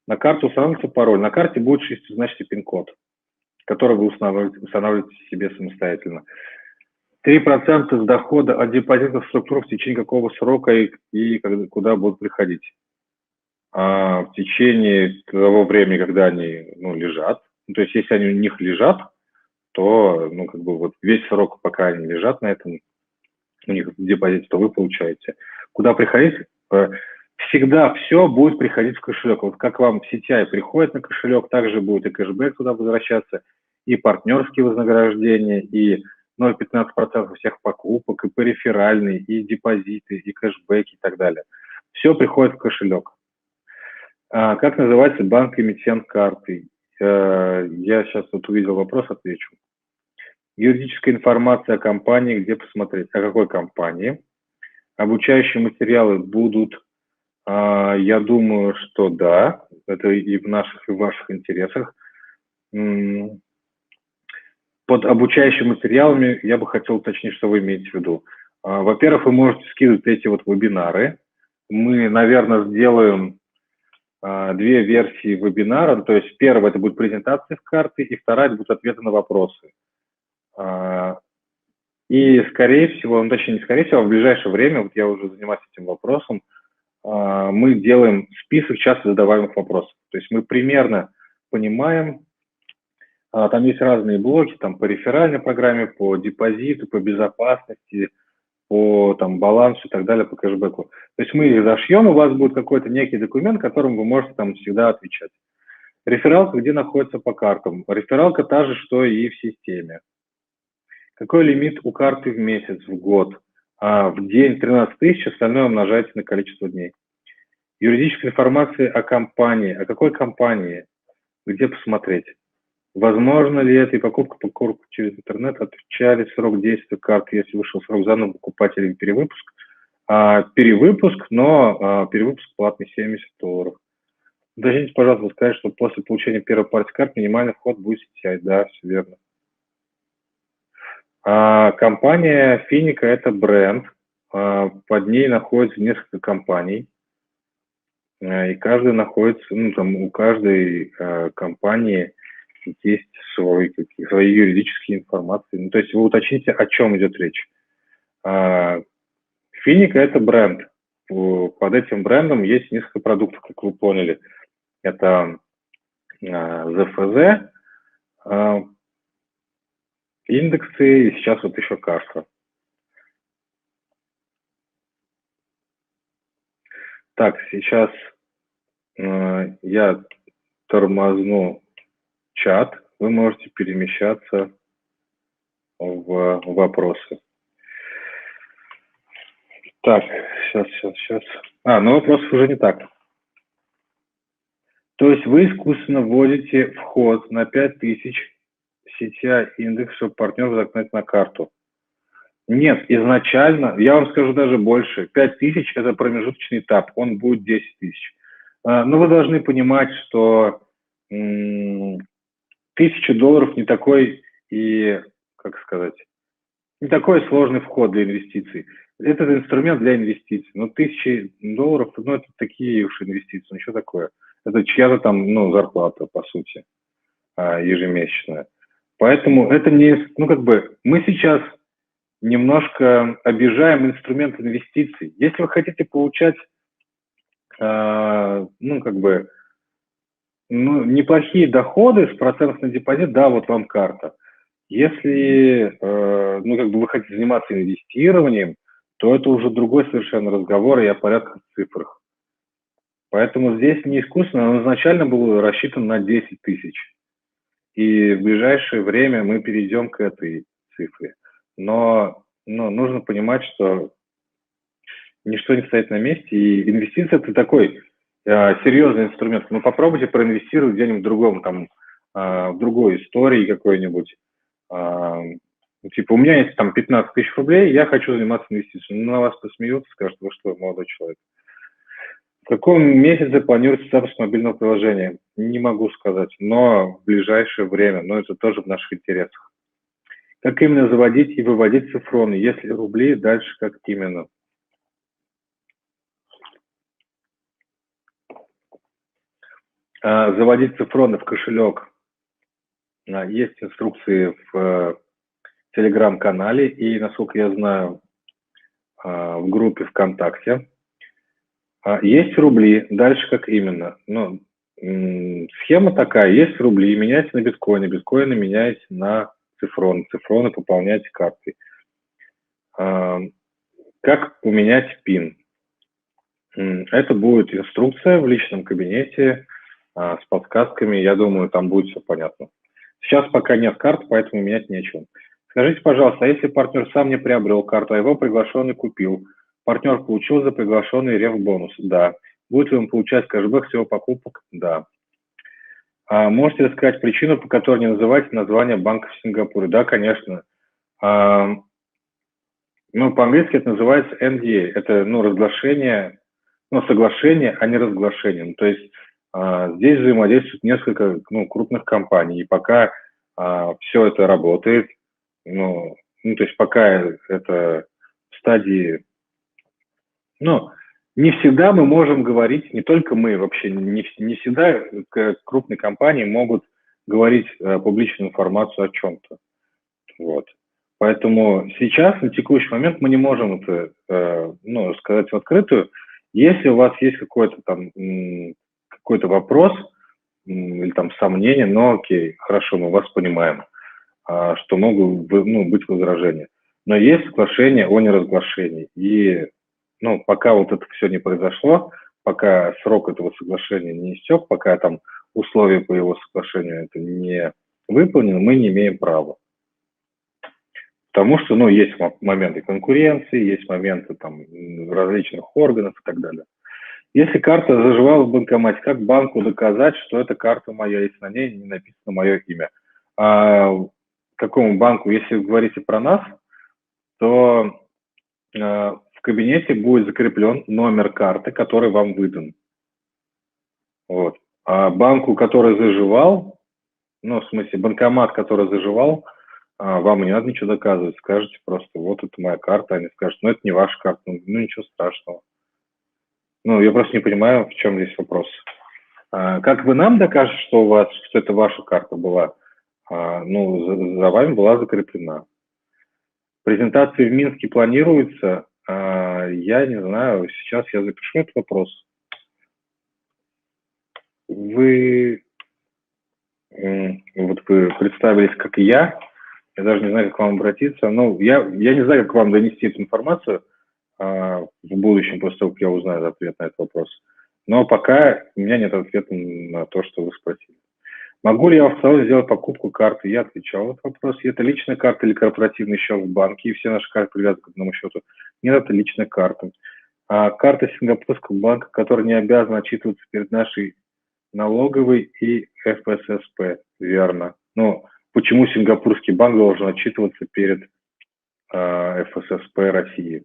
На карту устанавливается пароль. На карте будет шестизначный пин-код, который вы устанавливаете себе самостоятельно. 3% с дохода от депозитных структур в течение какого срока и куда будут приходить? В течение того времени, когда они лежат. То есть если они у них лежат, то вот весь срок, пока они лежат на этом, у них депозит, то вы получаете. Куда приходить? Всегда все будет приходить в кошелек. Вот как вам в CTI приходит на кошелек, также будет и кэшбэк туда возвращаться, и партнерские вознаграждения, и 0,15% всех покупок, и периферальные, и депозиты, и кэшбэки и так далее. Все приходит в кошелек. Как называется банк-эмитент карты? Я сейчас вот увидел вопрос, отвечу. Юридическая информация о компании, где посмотреть? О какой компании? Обучающие материалы будут, я думаю, что да, это и в наших, и в ваших интересах. Под обучающими материалами я бы хотел уточнить, что вы имеете в виду. Во-первых, вы можете скидывать эти вот вебинары. Мы, наверное, сделаем две версии вебинара. То есть первая – это будет презентация в карты, и вторая – это будут ответы на вопросы. И, скорее всего, точнее, не скорее всего, а в ближайшее время, вот я уже занимаюсь этим вопросом, мы делаем список часто задаваемых вопросов. То есть мы примерно понимаем, там есть разные блоки, там по реферальной программе, по депозиту, по безопасности, по балансу и так далее, по кэшбэку. То есть мы их зашьем, у вас будет какой-то некий документ, которым вы можете там всегда отвечать. Рефералка где находится по картам? Рефералка та же, что и в системе. Какой лимит у карты в месяц, в год? В день 13 тысяч, остальное умножаете на количество дней. Юридическая информация о компании. О какой компании? Где посмотреть? Возможно ли это и покупка по корпу через интернет? Отвечали срок действия карты, если вышел срок заново покупателя, перевыпуск. Перевыпуск, но перевыпуск платный $70. Уточните, пожалуйста, сказать, что после получения первой партии карт минимальный вход будет CTI. Да, все верно. Компания Финика – это бренд. Под ней находится несколько компаний. И каждая находится, у каждой компании есть свои юридические информации. То есть вы уточните, о чем идет речь. Финика – это бренд. Под этим брендом есть несколько продуктов, как вы поняли. Это ЗФЗ, индексы и сейчас вот еще карта. Так, сейчас я тормозну чат, вы можете перемещаться в вопросы. Так, сейчас. Вопросов уже не так. То есть вы искусственно вводите вход на 5000 CTI индекс, чтобы партнер загнать на карту. Нет, изначально, я вам скажу даже больше, 5000 – это промежуточный этап, он будет 10 тысяч. Но вы должны понимать, что $1000 не такой и, не такой сложный вход для инвестиций. Этот инструмент для инвестиций. Но $1000, это такие уж инвестиции, что такое? Это чья-то там, зарплата, по сути, ежемесячная. Поэтому это не, мы сейчас немножко обижаем инструмент инвестиций. Если вы хотите получать, неплохие доходы с процентов на депозит, да, вот вам карта. Если, вы хотите заниматься инвестированием, то это уже другой совершенно разговор и о порядках цифрах. Поэтому здесь не искусственно, он изначально был рассчитан на 10 тысяч. И в ближайшее время мы перейдем к этой цифре. Но нужно понимать, что ничто не стоит на месте, и инвестиция – это такой серьезный инструмент. Попробуйте проинвестировать где-нибудь в другом, в другой истории какой-нибудь, Типа, у меня есть там 15 тысяч рублей, я хочу заниматься инвестициями. На вас посмеются, скажут, вы что, молодой человек. В каком месяце планируется запуск мобильного приложения? Не могу сказать, но в ближайшее время, но это тоже в наших интересах. Как именно заводить и выводить цифроны? Если рубли, дальше как именно? Заводить цифроны в кошелек. Есть инструкции в телеграм-канале и, насколько я знаю, в группе ВКонтакте. Есть рубли, дальше как именно? Ну, схема такая, есть рубли, меняйте на биткоины, биткоины меняйте на цифроны, цифроны пополняйте картой. Как поменять пин? Это будет инструкция в личном кабинете с подсказками, я думаю, там будет все понятно. Сейчас пока нет карт, поэтому менять нечего. Скажите, пожалуйста, а если партнер сам не приобрел карту, а его приглашенный купил, партнер получил за приглашенный реф-бонус? Да. Будет ли он получать кэшбэк с его покупок? Да. Можете рассказать причину, по которой не называете название банка в Сингапуре? Да, конечно. Ну, по-английски это называется NDA. Это, разглашение, соглашение, а не разглашение. Ну, то есть здесь взаимодействуют несколько, крупных компаний. И пока все это работает, то есть пока это в стадии, не всегда мы можем говорить, не только мы, вообще не всегда крупные компании могут говорить публичную информацию о чем-то. Вот. Поэтому сейчас, на текущий момент, мы не можем это, сказать в открытую. Если у вас есть какой-то там какой-то вопрос или там сомнения, окей, хорошо, мы вас понимаем, что могут быть возражения. Но есть соглашение о неразглашении. И пока вот это все не произошло, пока срок этого соглашения не истек, пока там условия по его соглашению это не выполнены, мы не имеем права. Потому что, есть моменты конкуренции, есть моменты там различных органов и так далее. Если карта заживала в банкомате, как банку доказать, что эта карта моя, если на ней не написано мое имя? Какому банку? Если вы говорите про нас, то в кабинете будет закреплен номер карты, который вам выдан. Вот. А банку, который заживал, в смысле банкомат, который заживал, вам не надо ничего доказывать, скажете просто, вот это моя карта, они скажут, это не ваша карта, ничего страшного. Я просто не понимаю, в чем здесь вопрос. Как вы нам докажете, что это ваша карта была? За вами была закреплена. Презентация в Минске планируется, я не знаю, сейчас я запишу этот вопрос. Вы представились, как и я даже не знаю, как к вам обратиться. Я не знаю, как вам донести эту информацию в будущем, после того, как я узнаю ответ на этот вопрос. Но пока у меня нет ответа на то, что вы спросили. Могу ли я в салоне сделать покупку карты? Я отвечал на этот вопрос. Это личная карта или корпоративный счет в банке, и все наши карты привязаны к одному счету. Нет, это личная карта. Карта Сингапурского банка, которая не обязана отчитываться перед нашей налоговой и ФССП, верно. Почему Сингапурский банк должен отчитываться перед ФССП России?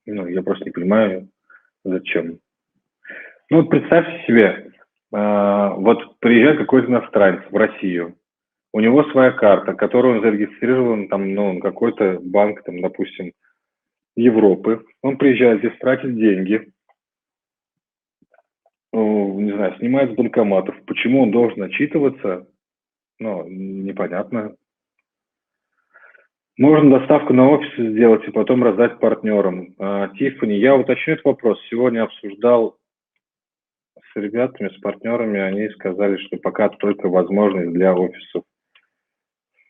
Я просто не понимаю, зачем. Представьте себе, приезжает какой-то иностранец в Россию, у него своя карта, которую он зарегистрирован на какой-то банк, допустим, Европы. Он приезжает здесь, тратит деньги, не знаю, снимает с банкоматов. Почему он должен отчитываться? Непонятно. Можно доставку на офис сделать и потом раздать партнерам. Тиффани, я уточню этот вопрос. Сегодня обсуждал с ребятами, с партнерами. Они сказали, что пока только возможность для офисов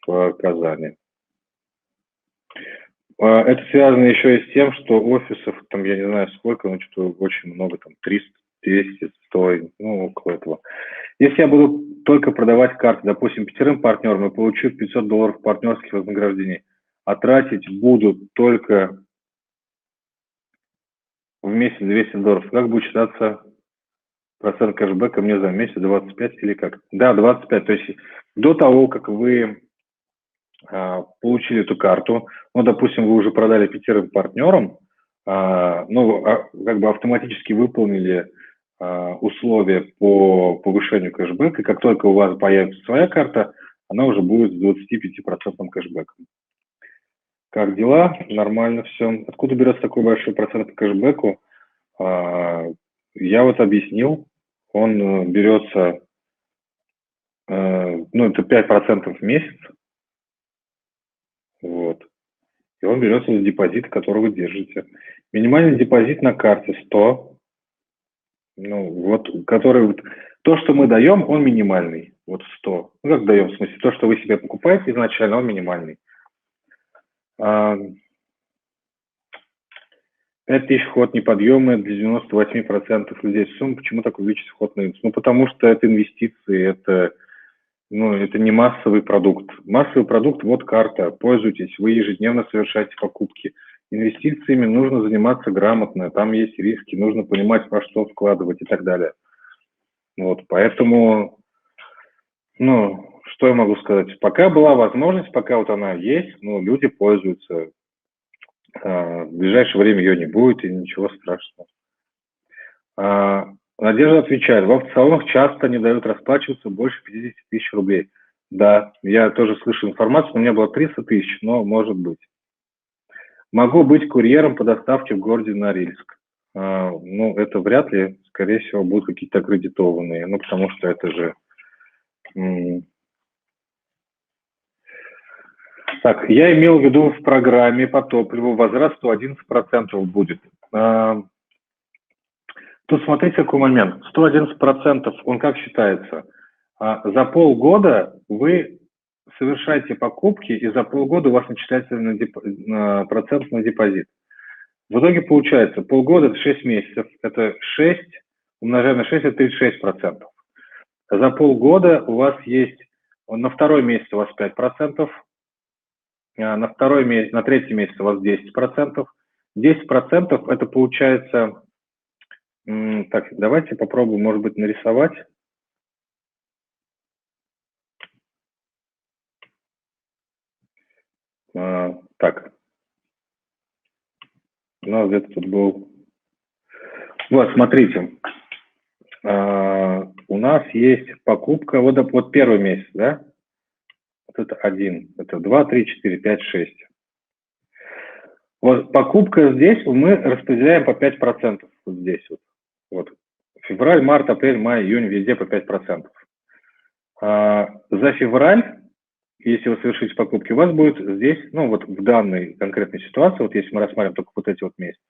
в Казани. Это связано еще и с тем, что офисов, я не знаю сколько, что-то очень много, 300, 200, 100, около этого. Если я буду только продавать карты, допустим, 5 партнерам и получу $500 партнерских вознаграждений, а тратить буду только в месяц $200, как будет считаться процент кэшбэка мне за месяц, 25 или как? Да, 25, то есть до того, как вы получили эту карту, ну, допустим, вы уже продали 5 партнерам, ну, как бы автоматически выполнили условия по повышению кэшбэка, и как только у вас появится своя карта, она уже будет с 25% кэшбэком. Как дела? Нормально все. Откуда берется такой большой процент по кэшбэку? Я вот объяснил. Он берется, ну, это 5% в месяц. Вот. И он берется с депозита, который вы держите. Минимальный депозит на карте 100. Ну, вот, который, то, что мы даем, он минимальный. Вот 100. Ну, как даем, в смысле, то, что вы себе покупаете изначально, он минимальный. 5000 вход неподъемный для 98% людей в сумму. Почему так увеличить вход на индекс? Ну, потому что это инвестиции, это не массовый продукт. Массовый продукт, вот карта, пользуйтесь, вы ежедневно совершаете покупки. Инвестициями нужно заниматься грамотно, там есть риски, нужно понимать, во что вкладывать и так далее. Вот, поэтому, ну, что я могу сказать? Пока была возможность, пока вот она есть, ну, люди пользуются. В ближайшее время ее не будет, и ничего страшного. Надежда отвечает, в аукционах часто не дают расплачиваться больше 50 тысяч рублей. Да, я тоже слышу информацию, у меня было 300 тысяч, но может быть. Могу быть курьером по доставке в городе Норильск. Ну, это вряд ли, скорее всего, будут какие-то аккредитованные, ну, потому что это же... Так, я имел в виду в программе по топливу возврат 111% будет. Тут смотрите, какой момент. 111%, он как считается? За полгода вы совершаете покупки, и за полгода у вас начисляется процент на депозит. В итоге получается, полгода – это 6 месяцев, это 6, умножаем на 6, это 36%. За полгода у вас есть, на второй месяц у вас 5%, на третий месяц у вас 10%. 10% это получается... Так, давайте попробуем, может быть, нарисовать. Так. У нас где-то тут был... Вот, смотрите. У нас есть покупка, вот первый месяц, да? Вот это 1, это 2, 3, 4, 5, 6. Вот покупка здесь мы распределяем по 5%. Вот здесь вот. Февраль, март, апрель, май, июнь, везде по 5%. За февраль, если вы совершите покупки, у вас будет здесь, ну вот в данной конкретной ситуации, вот если мы рассматриваем только вот эти вот месяцы,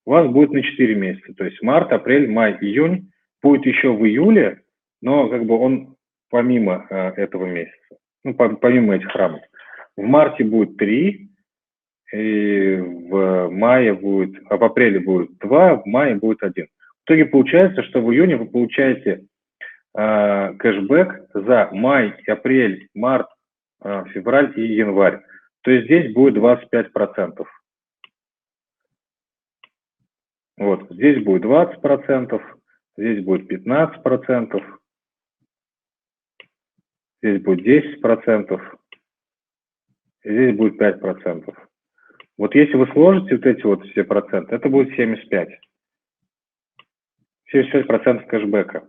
у вас будет на 4 месяца, то есть март, апрель, май, июнь, будет еще в июле, но как бы он помимо этого месяца, ну помимо этих рамок. В марте будет 3, и в мае будет, а в апреле будет 2, в мае будет 1. В итоге получается, что в июне вы получаете кэшбэк за май, апрель, март, февраль и январь. То есть здесь будет 25%. Вот, здесь будет 20%, здесь будет 15%, здесь будет 10%, и здесь будет 5%. Вот если вы сложите вот эти вот все проценты, это будет 75. 75% кэшбэка.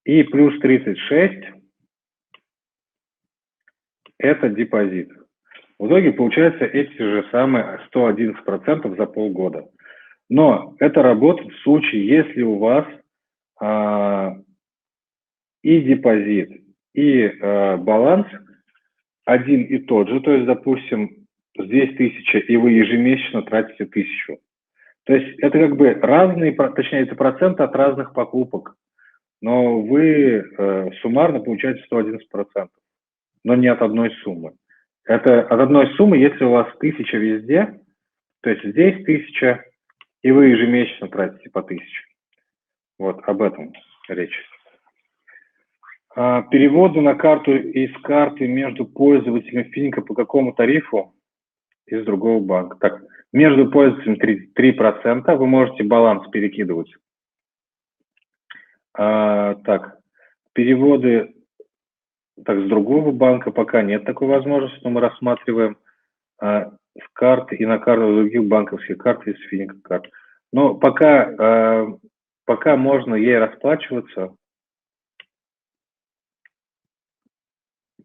И плюс 36 это депозит. В итоге получается эти же самые 111% за полгода. Но это работает в случае, если у вас и депозит, и баланс один и тот же. То есть, допустим, здесь 1000, и вы ежемесячно тратите 1000. То есть это как бы разные, точнее, это проценты от разных покупок. Но вы суммарно получаете 111%, но не от одной суммы. Это от одной суммы, если у вас 1000 везде, то есть здесь 1000, и вы ежемесячно тратите по 1000. Вот об этом речь. Переводы на карту из карты между пользователями Финика по какому тарифу из другого банка? Так, между пользователями 3%, вы можете баланс перекидывать. Так, переводы Так, с другого банка пока нет такой возможности, но мы рассматриваем с карты и на карту других банковских карт из Финика карт. Но пока можно ей расплачиваться.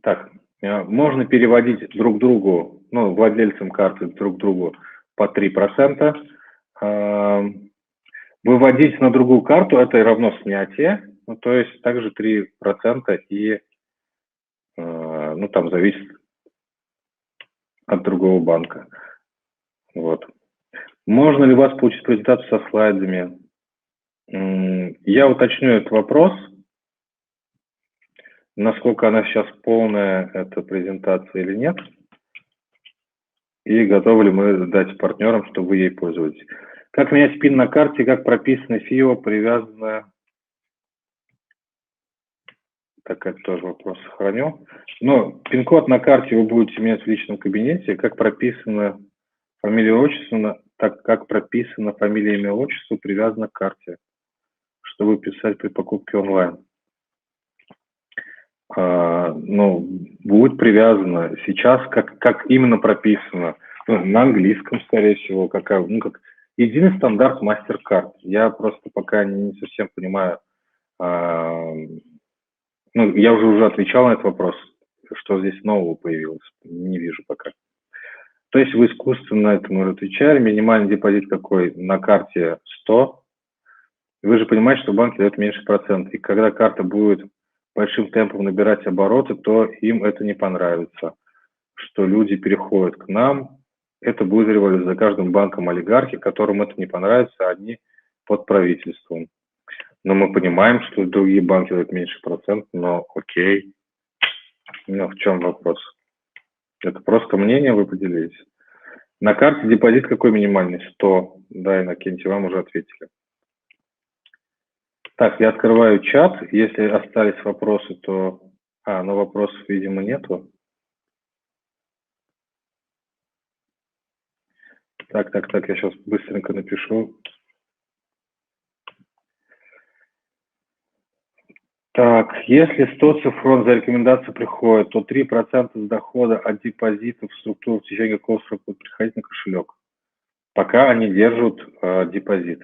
Так, можно переводить друг другу, ну, владельцам карты друг другу по 3%. Выводить на другую карту это и равно снятие, ну, то есть также 3% и, ну, там зависит от другого банка. Вот. Можно ли у вас получить презентацию со слайдами? Я уточню этот вопрос, насколько она сейчас полная, эта презентация или нет, и готовы ли мы дать партнерам, чтобы вы ей пользовались. Как менять пин на карте, как прописано ФИО, привязанное... Так, это тоже вопрос сохраню. Но пин-код на карте вы будете менять в личном кабинете, как прописано фамилия, отчество, так как прописано фамилия, имя, отчество, привязано к карте, чтобы писать при покупке онлайн. Ну, будет привязано. Сейчас как именно прописано, ну, на английском, скорее всего, как единый стандарт MasterCard. Я просто пока не совсем понимаю. Ну, я уже отвечал на этот вопрос, что здесь нового появилось. Не вижу пока. То есть вы искусственно этому уже отвечали. Минимальный депозит какой? На карте 100. Вы же понимаете, что банки дают меньше процент. И когда карта будет большим темпом набирать обороты, то им это не понравится. Что люди переходят к нам, это будет революция. За каждым банком олигархи, которым это не понравится, они под правительством. Но мы понимаем, что другие банки дают меньше процент, но окей. Ну, в чем вопрос? Это просто мнение, вы поделились. На карте депозит какой минимальный? 100. Да, Иннокентий, вам уже ответили. Так, я открываю чат. Если остались вопросы, то... ну вопросов, видимо, нету. Так, я сейчас быстренько напишу. Так, если 100 цифрон за рекомендацию приходит, то 3% с дохода от депозитов в структуру в течение какого срока будет приходить на кошелек? Пока они держат депозит.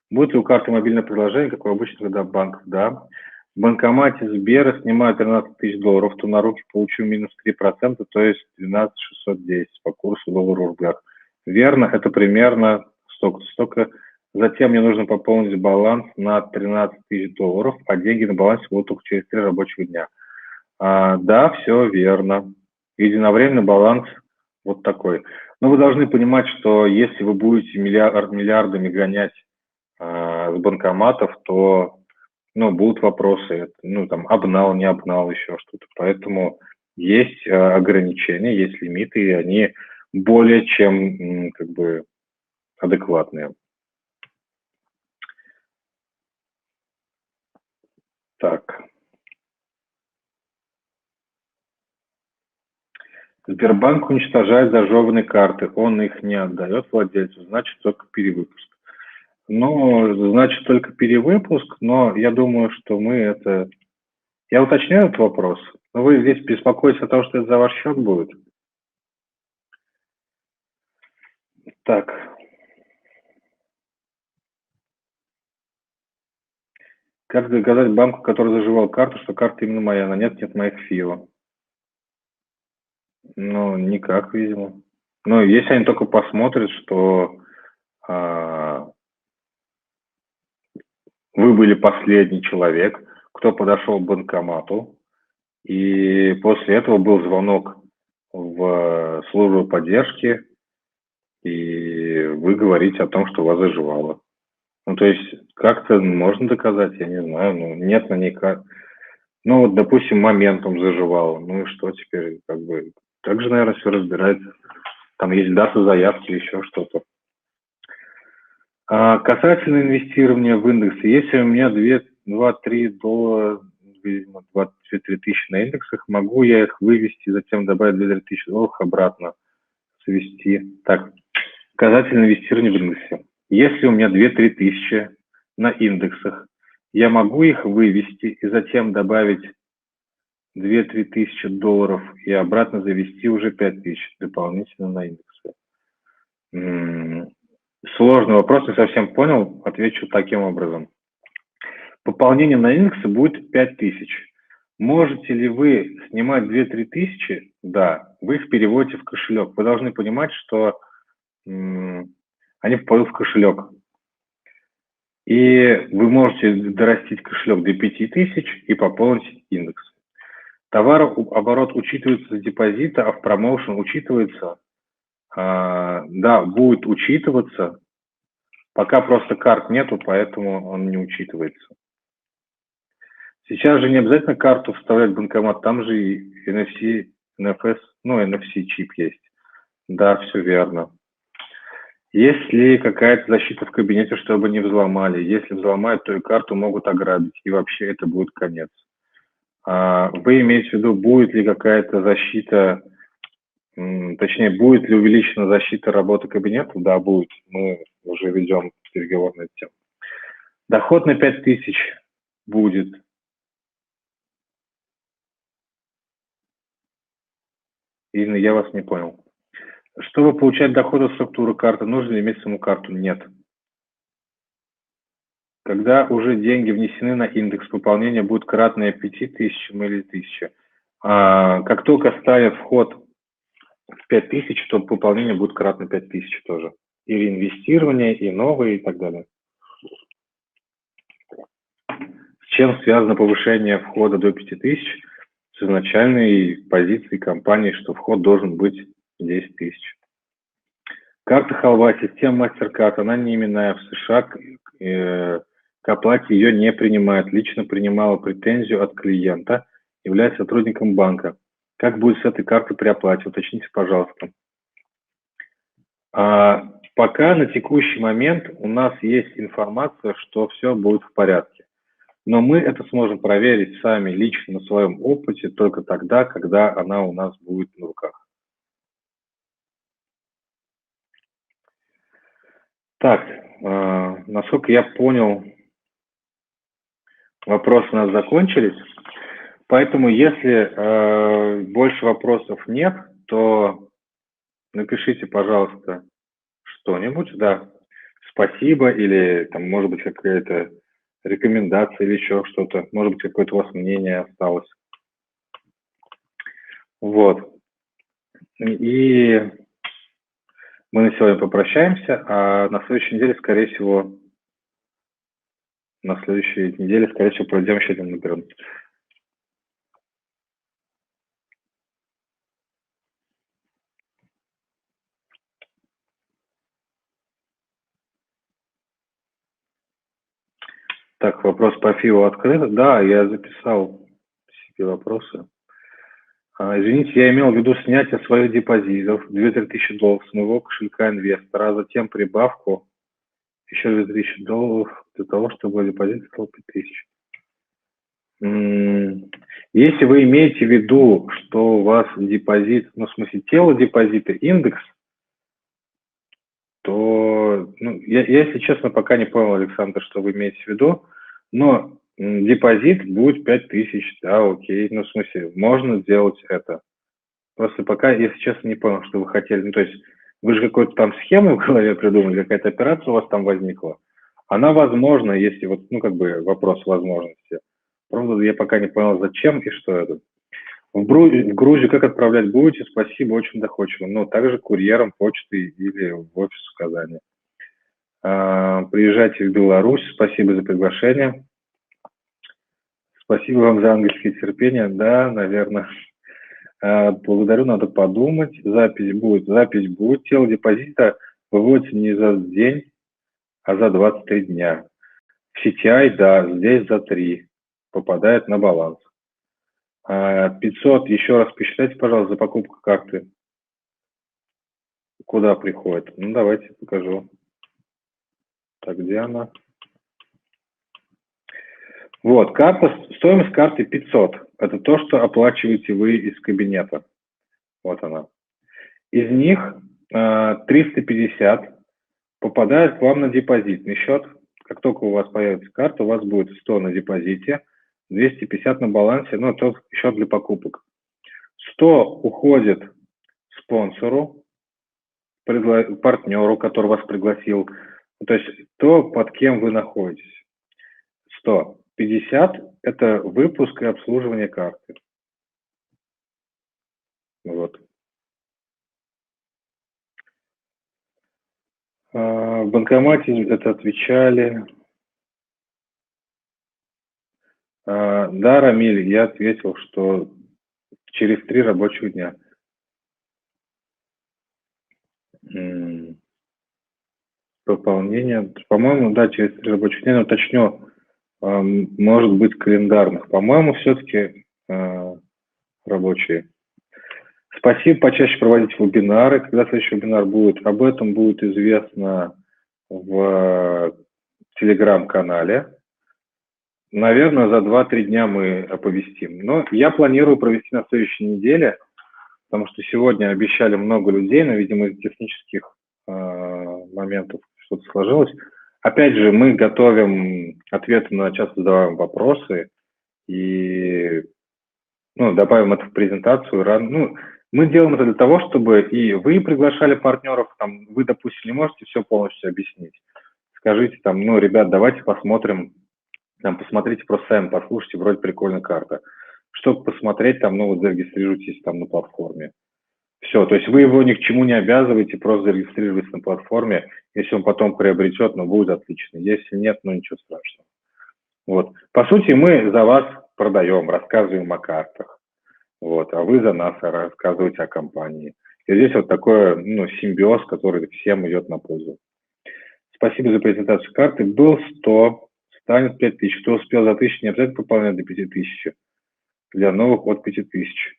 Будет ли у карты мобильное приложение, как у обычных банков? Да. В банкомате Сбера снимаю 13 тысяч долларов, то на руки получу минус 3%, то есть 12 610 по курсу доллара в рублях. Верно, это примерно столько. Затем мне нужно пополнить баланс на 13 тысяч долларов, а деньги на балансе будут только через 3 рабочих дня. Да, все верно. Единовременный баланс вот такой. Но вы должны понимать, что если вы будете миллиардами гонять с банкоматов, то будут вопросы, там обнал, не обнал, еще что-то. Поэтому есть ограничения, есть лимиты, и они более чем адекватные. Так. Сбербанк уничтожает зажеванные карты, он их не отдает владельцу, значит только перевыпуск. Значит только перевыпуск, но я думаю, что мы это... Я уточню этот вопрос. Но вы здесь беспокоитесь о том, что это за ваш счет будет? Так. Как доказать банку, который заживал карту, что карта именно моя, она нет моих ФИО? Никак, видимо. Если они только посмотрят, что вы были последний человек, кто подошел к банкомату, и после этого был звонок в службу поддержки, и вы говорите о том, что у вас заживало. То есть как-то можно доказать, я не знаю, нет на ней карты. Допустим, моментом заживало. И что теперь, так же, наверное, все разбирается. Там есть дата заявки или еще что-то. Касательно инвестирования в индексы, если у меня 2-3 доллара, видимо, 23 тысячи на индексах, могу я их вывести, затем добавить 2-3 тысячи долларов обратно, свести. Так, касательно инвестирования в индексы. Если у меня 2-3 тысячи на индексах, я могу их вывести и затем добавить 2-3 тысячи долларов и обратно завести уже 5 тысяч дополнительно на индексы. Сложный вопрос, не совсем понял, отвечу таким образом. Пополнение на индексы будет 5 тысяч. Можете ли вы снимать 2-3 тысячи? Да, вы их переводите в кошелек. Вы должны понимать, что они попадут в кошелек. И вы можете дорастить кошелек до 5 тысяч и пополнить индекс. Товарооборот учитывается с депозита, а в промоушен учитывается. Да, будет учитываться. Пока просто карт нету, поэтому он не учитывается. Сейчас же не обязательно карту вставлять в банкомат, там же и NFC, NFS, NFC чип есть. Да, все верно. Есть ли какая-то защита в кабинете, чтобы не взломали? Если взломают, то и карту могут ограбить, и вообще это будет конец. Вы имеете в виду, будет ли какая-то защита, точнее, будет ли увеличена защита работы кабинета? Да, будет. Мы уже ведем переговор на эту тему. Доход на 5 тысяч будет. Ирина, я вас не понял. Чтобы получать доход от структуры карты, нужно ли иметь саму карту? Нет. Когда уже деньги внесены на индекс, пополнение будет кратное 5 тысячам или 1000. Как только ставят вход в 5000, то пополнение будет кратно 5000 тоже. И реинвестирование, и новые, и так далее. С чем связано повышение входа до 5000? С изначальной позиции компании, что вход должен быть 10 тысяч. Карта Халва, система MasterCard, она не именная в США, к оплате ее не принимают. Лично принимала претензию от клиента, являясь сотрудником банка. Как будет с этой картой при оплате? Уточните, пожалуйста. Пока на текущий момент у нас есть информация, что все будет в порядке. Но мы это сможем проверить сами лично на своем опыте только тогда, когда она у нас будет на руках. Так, насколько я понял, вопросы у нас закончились. Поэтому, если больше вопросов нет, то напишите, пожалуйста, что-нибудь, да, спасибо, или там, может быть, какая-то рекомендация или еще что-то, может быть, какое-то у вас мнение осталось. Вот. И мы на сегодня попрощаемся, а на следующей неделе, скорее всего, проведем еще один наберем. Так, вопрос по ФИО открыт. Да, я записал себе вопросы. Извините, я имел в виду снятие своих депозитов, 2-3 тысячи долларов с моего кошелька инвестора, а затем прибавку еще 2 тысячи долларов для того, чтобы депозит стал 5 тысяч. Если вы имеете в виду, что у вас депозит, в смысле тело депозита, индекс, то, я, если честно, пока не понял, Александр, что вы имеете в виду, но депозит будет 5 тысяч, да, окей, в смысле, можно сделать это. Просто пока, если честно, не понял, что вы хотели. То есть вы же какую-то там схему в голове придумали, какая-то операция у вас там возникла. Она возможна, если вопрос возможности. Правда, я пока не понял, зачем и что это. В Грузию как отправлять будете? Спасибо, очень доходчиво. Также курьером, почтой или в офис в Казани. Приезжайте в Беларусь. Спасибо за приглашение. Спасибо вам за ангельское терпение. Да, наверное. Благодарю, надо подумать. Запись будет. Тело депозита выводится не за день, а за 23 дня. В CTI, да, здесь за 3. Попадает на баланс. 500, еще раз посчитайте, пожалуйста, за покупку карты. Куда приходит? Давайте покажу. Так, где она? Вот, стоимость карты 500. Это то, что оплачиваете вы из кабинета. Вот она. Из них 350 попадает к вам на депозитный счет. Как только у вас появится карта, у вас будет 100 на депозите. 250 на балансе, ну, то счет для покупок. 100 уходит спонсору, партнеру, который вас пригласил, то есть то, под кем вы находитесь. 100. 50 – это выпуск и обслуживание карты. Вот. В банкомате это отвечали. Да, Рамиль, я ответил, что через 3 рабочих дня. Пополнение, по-моему, да, через 3 рабочих дня, но уточню, может быть, календарных. По-моему, все-таки рабочие. Спасибо, почаще проводить вебинары. Когда следующий вебинар будет, об этом будет известно в телеграм-канале. Наверное, за 2-3 дня мы оповестим. Но я планирую провести на следующей неделе, потому что сегодня обещали много людей, но, видимо, из технических моментов что-то сложилось. Опять же, мы готовим ответы на часто задаваемые вопросы и добавим это в презентацию. Мы делаем это для того, чтобы и вы приглашали партнеров, там, вы, допустим, не можете все полностью объяснить. Скажите там, ребят, давайте посмотрим, там, посмотрите просто сами, послушайте, вроде прикольная карта. Чтобы посмотреть, там, зарегистрируйтесь там на платформе. Все, то есть вы его ни к чему не обязываете, просто зарегистрируйтесь на платформе. Если он потом приобретет, будет отлично. Если нет, ничего страшного. Вот. По сути, мы за вас продаем, рассказываем о картах. Вот, а вы за нас рассказываете о компании. И здесь вот такой симбиоз, который всем идет на пользу. Спасибо за презентацию карты. Был 100, станет 5000. Кто успел за 1000, не обязательно пополнять до 5000. Для новых от 5000.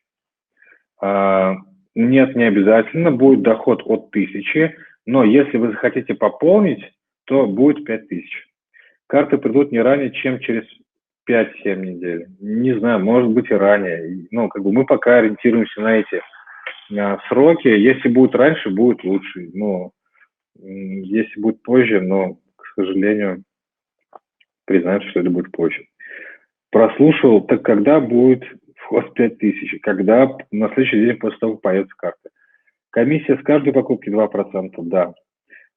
Нет, не обязательно. Будет доход от 1000. Но если вы захотите пополнить, то будет 5000. Карты придут не ранее, чем через 5-7 недель. Не знаю, может быть и ранее. Мы пока ориентируемся на эти сроки. Если будет раньше, будет лучше. Если будет позже, к сожалению, признать, что это будет позже. Прослушал, так когда будет вход 5000? Когда на следующий день после того, как появится карта. Комиссия с каждой покупки 2%, да.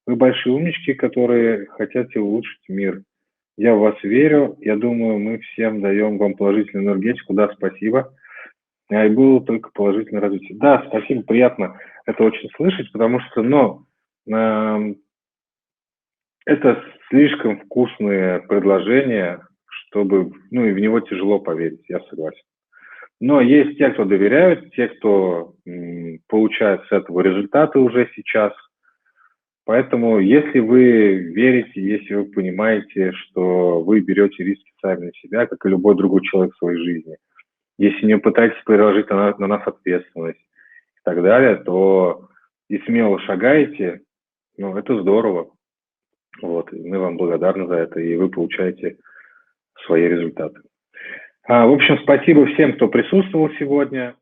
Вы большие умнички, которые хотите улучшить мир. Я в вас верю. Я думаю, мы всем даем вам положительную энергетику. Да, спасибо. И было только положительное развитие. Да, спасибо, приятно это очень слышать, потому что, это слишком вкусные предложения, чтобы, и в него тяжело поверить, я согласен. Но есть те, кто доверяют, те, кто получает с этого результаты уже сейчас. Поэтому, если вы верите, если вы понимаете, что вы берете риски сами на себя, как и любой другой человек в своей жизни, если не пытаетесь переложить на нас ответственность и так далее, то и смело шагаете, это здорово. Вот, и мы вам благодарны за это, и вы получаете свои результаты. В общем, спасибо всем, кто присутствовал сегодня.